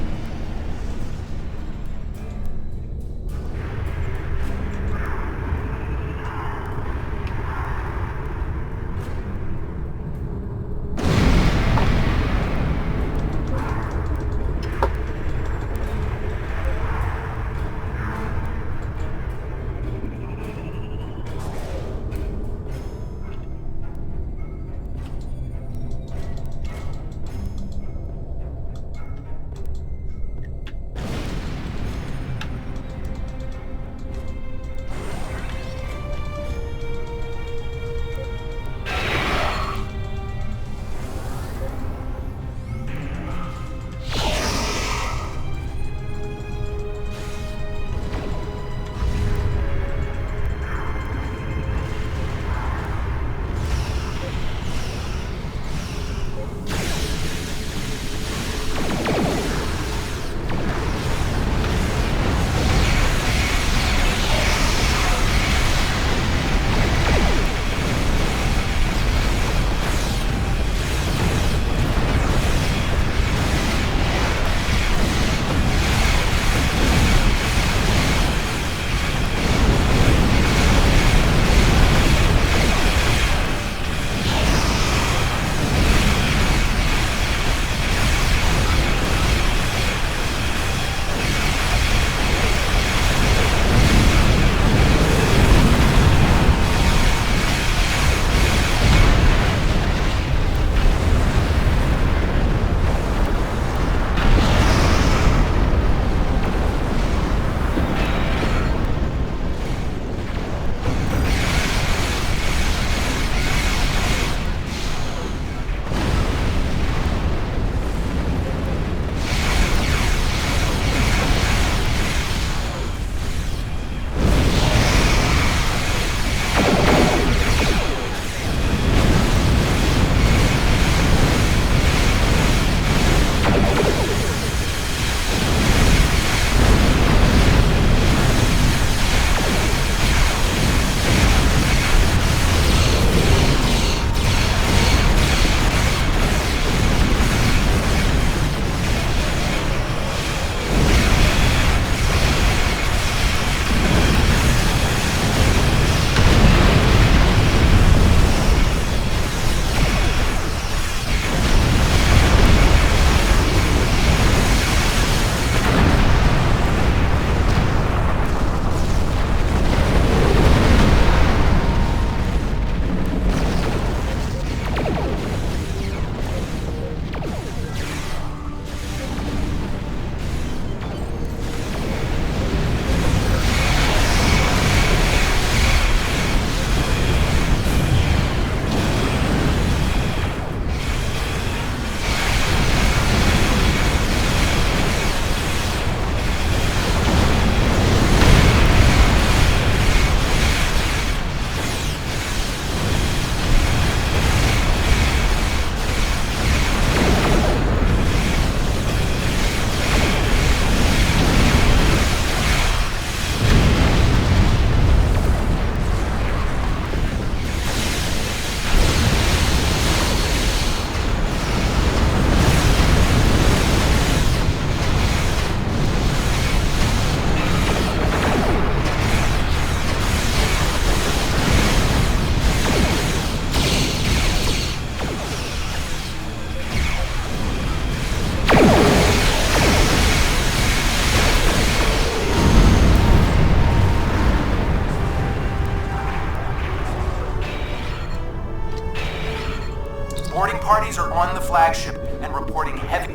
Speaker 15: Boarding parties are on the flagship and reporting heavy...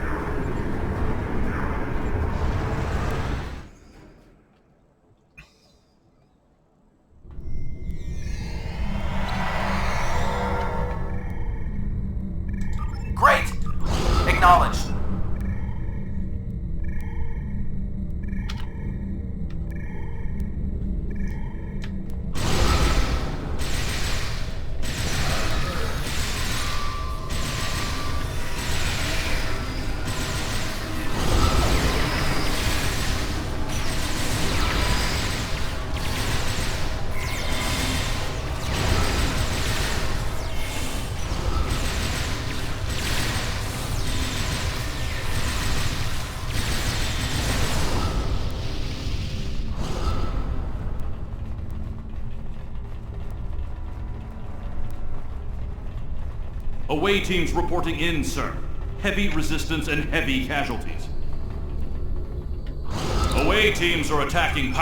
Speaker 15: Great! Acknowledged.
Speaker 12: Away teams reporting in, sir. Heavy resistance and heavy casualties. Away teams are attacking...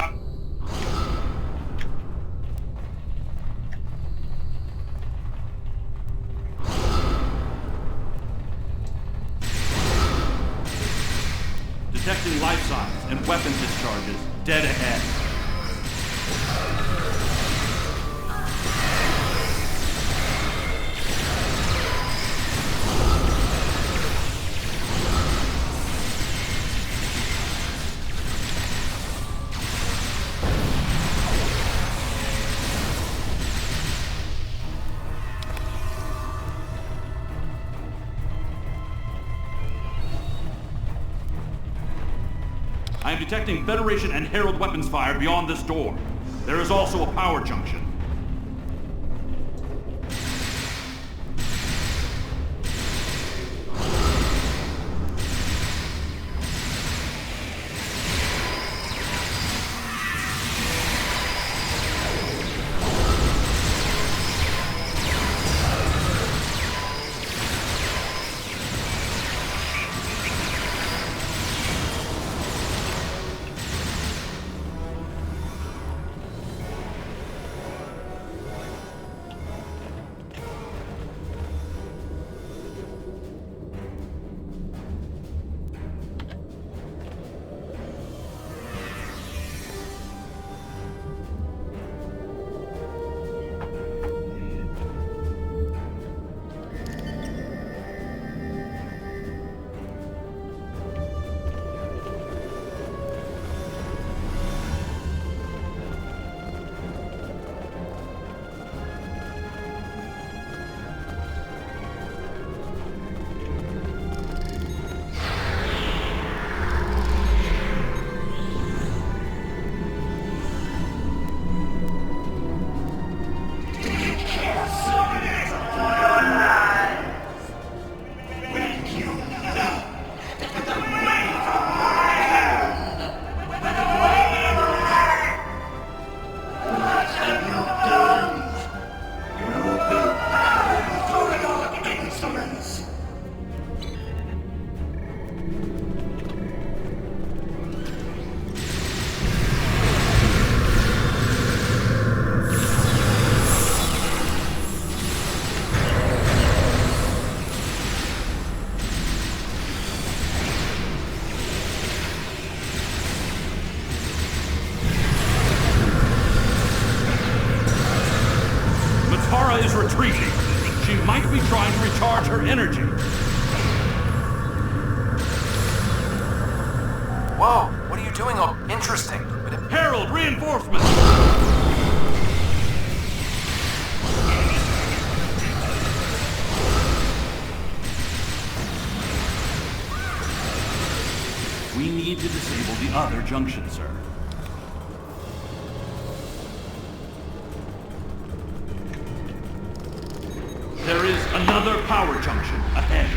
Speaker 12: Detecting life signs and weapon discharges dead ahead. I am detecting Federation and Herald weapons fire beyond this door. There is also a power junction. Is retreating. She might be trying to recharge her energy.
Speaker 15: Whoa, what are you doing? Oh, interesting.
Speaker 12: Herald, reinforcements! We need to disable the other junction, sir. There is another power junction ahead.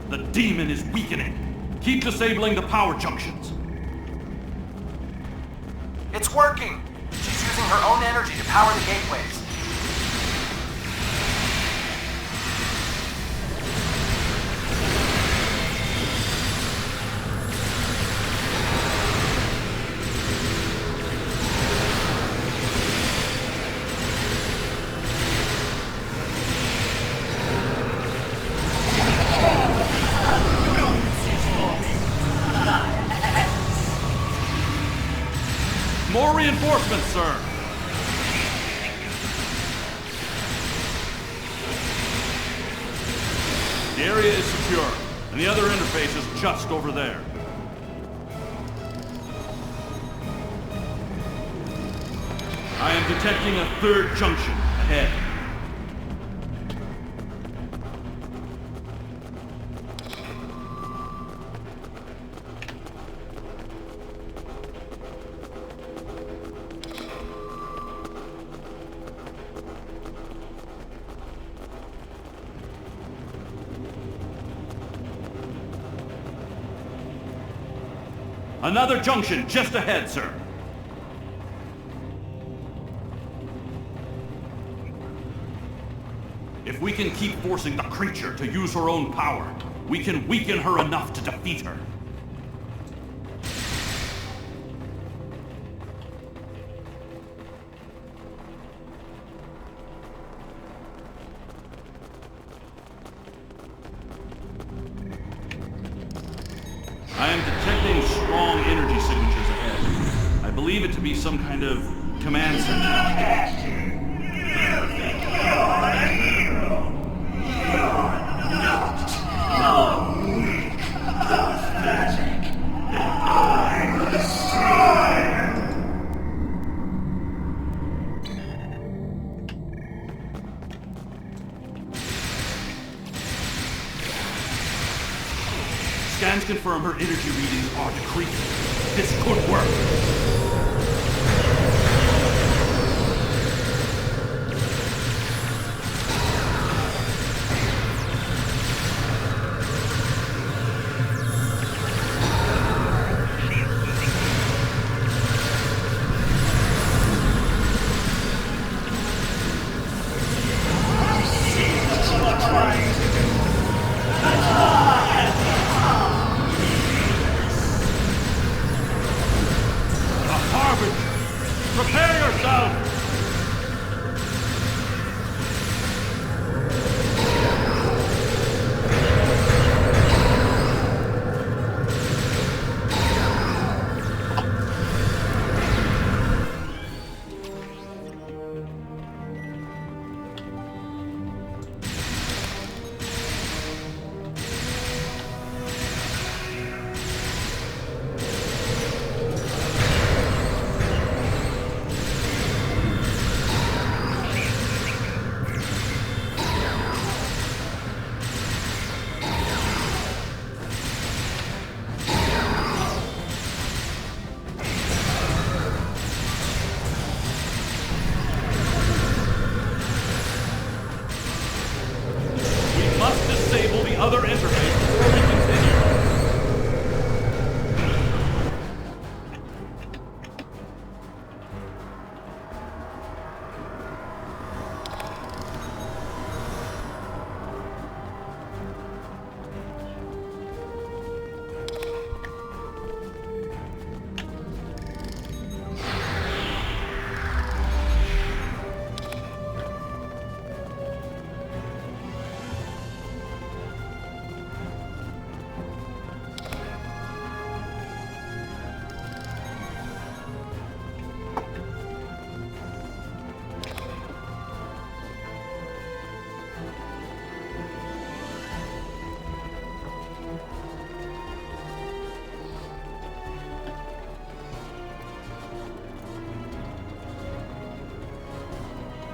Speaker 12: The demon is weakening. Keep disabling the power junctions.
Speaker 15: It's working! She's using her own energy to power the gateways.
Speaker 12: More reinforcements, sir. The area is secure, and the other interface is just over there. I am detecting a third junction ahead. Another junction just ahead, sir. If we can keep forcing the creature to use her own power, we can weaken her enough to defeat her. I am detecting strong energy signatures ahead. I believe it to be some kind of command center. Scans confirm her energy readings are decreasing. This could work. Prepare yourself! Disable the other interface before we continue.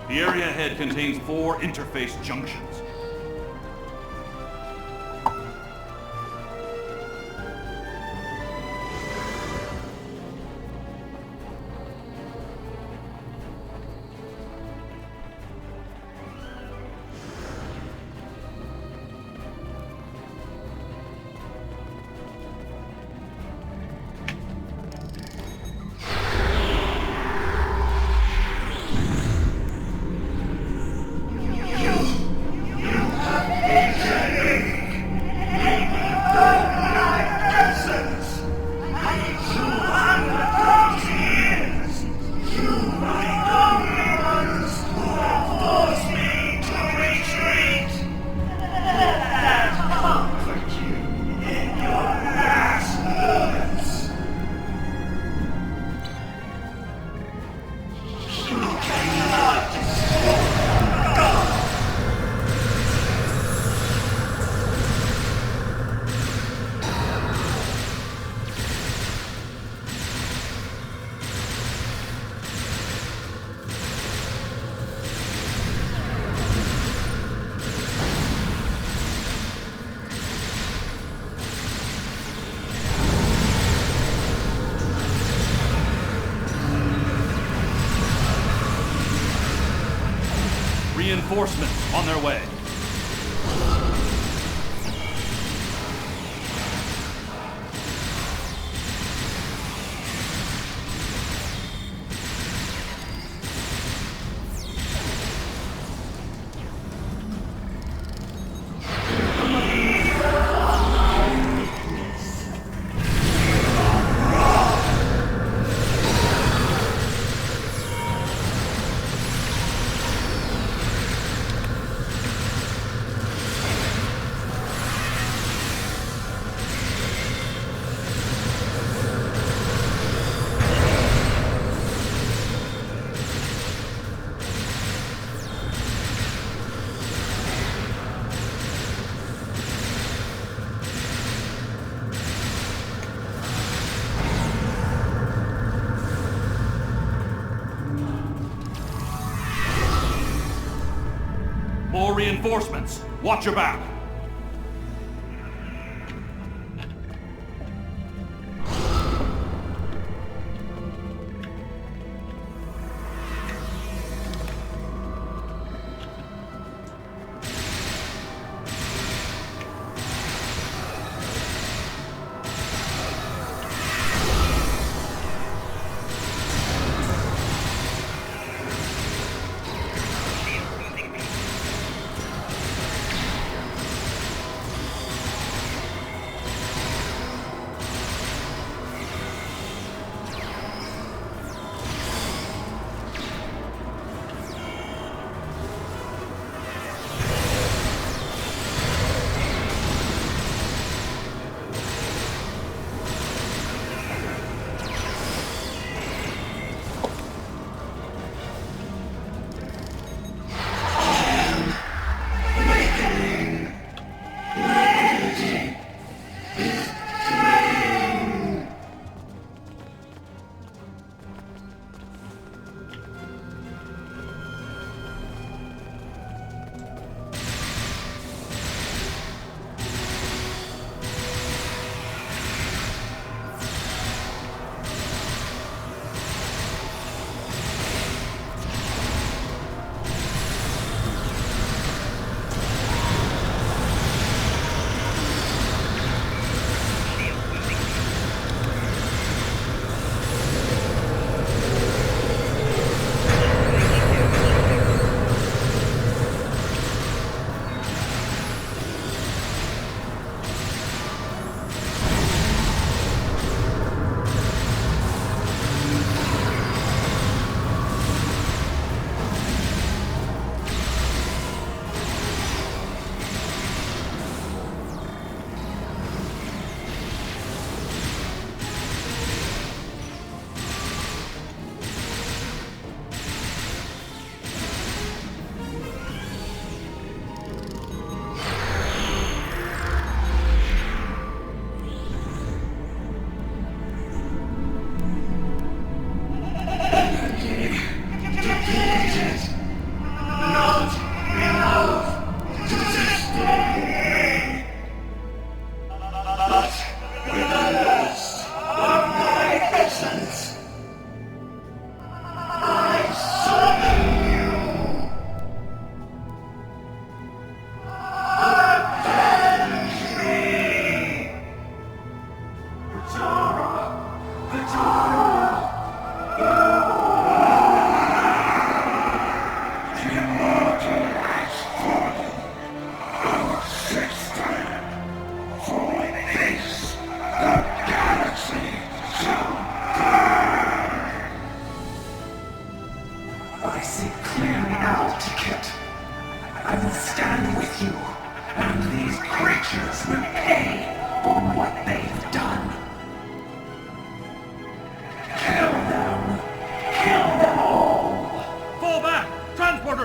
Speaker 12: The area ahead contains 4 interface junctions. Reinforcements on their way. More reinforcements. Watch your back.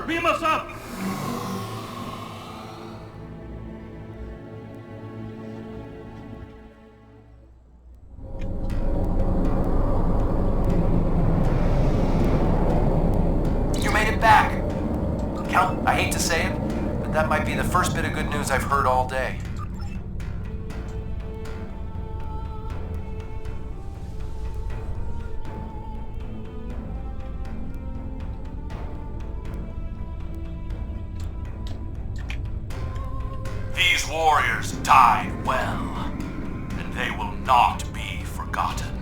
Speaker 12: Beam us up!
Speaker 15: You made it back! Count, I hate to say it, but that might be the first bit of good news I've heard all day.
Speaker 16: These warriors died well, and they will not be forgotten.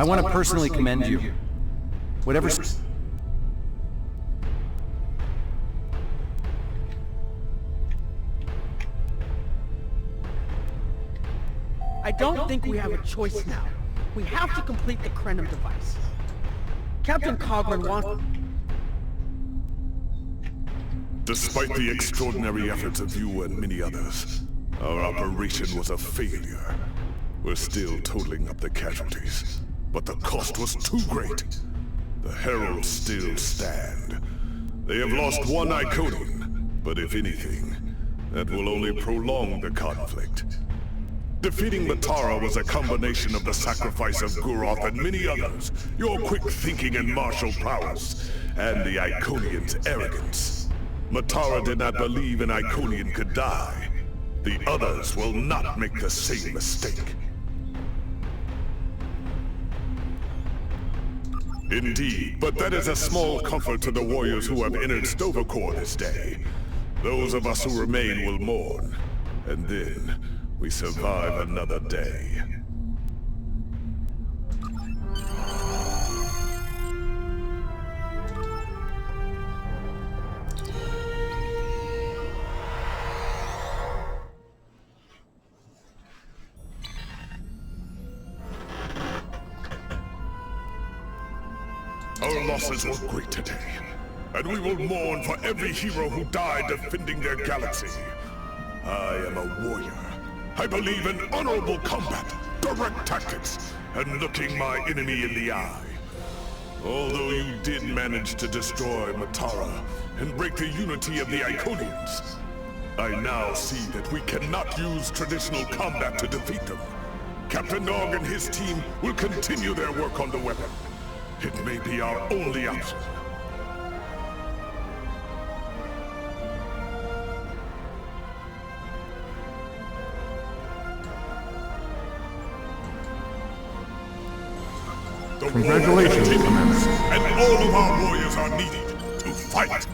Speaker 15: I want to personally commend you. Whatever...
Speaker 8: I don't think we have a choice now. We have to complete the Krenim device. Captain Cogburn wants...
Speaker 2: Despite the extraordinary efforts of you and many others, our operation was a failure. We're still totaling up the casualties, but the cost was too great. The Heralds still stand. They have lost one Iconian, but if anything, that will only prolong the conflict. Defeating Matara was a combination of the sacrifice of Guroth and many others, your quick thinking and martial prowess, and the Iconian's arrogance. Matara did not believe an Iconian could die. The others will not make the same mistake. Indeed, but that is a small comfort to the warriors who have entered Stovercore this day. Those of us who remain will mourn, and then we survive another day. Our losses were great today, and we will mourn for every hero who died defending their galaxy. I am a warrior. I believe in honorable combat, direct tactics, and looking my enemy in the eye. Although you did manage to destroy Matara and break the unity of the Iconians, I now see that we cannot use traditional combat to defeat them. Captain Nog and his team will continue their work on the weapon. It may be our only option.
Speaker 3: Congratulations, Commander.
Speaker 2: And all of our warriors are needed to fight.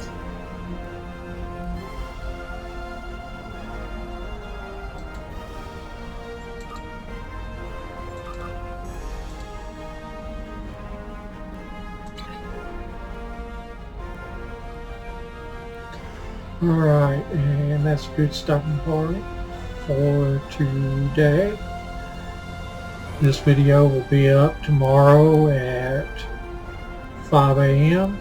Speaker 1: Alright, and that's a good stopping point for today. This video will be up tomorrow at 5 a.m.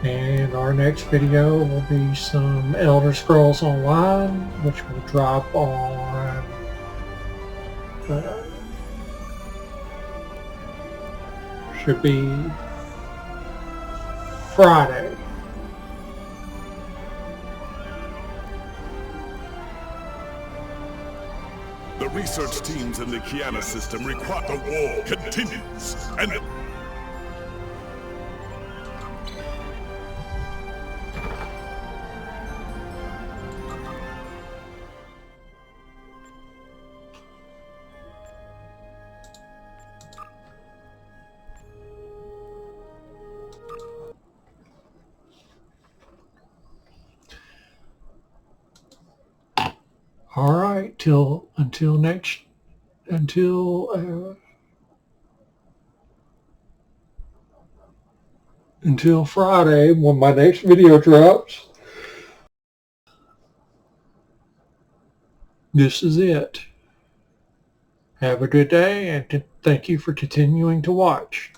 Speaker 1: and our next video will be some Elder Scrolls Online, which will drop on should be Friday.
Speaker 2: The research teams in the Kiana system require the war continues, and...
Speaker 1: All right, until Friday when my next video drops. This is it. Have a good day, and thank you for continuing to watch.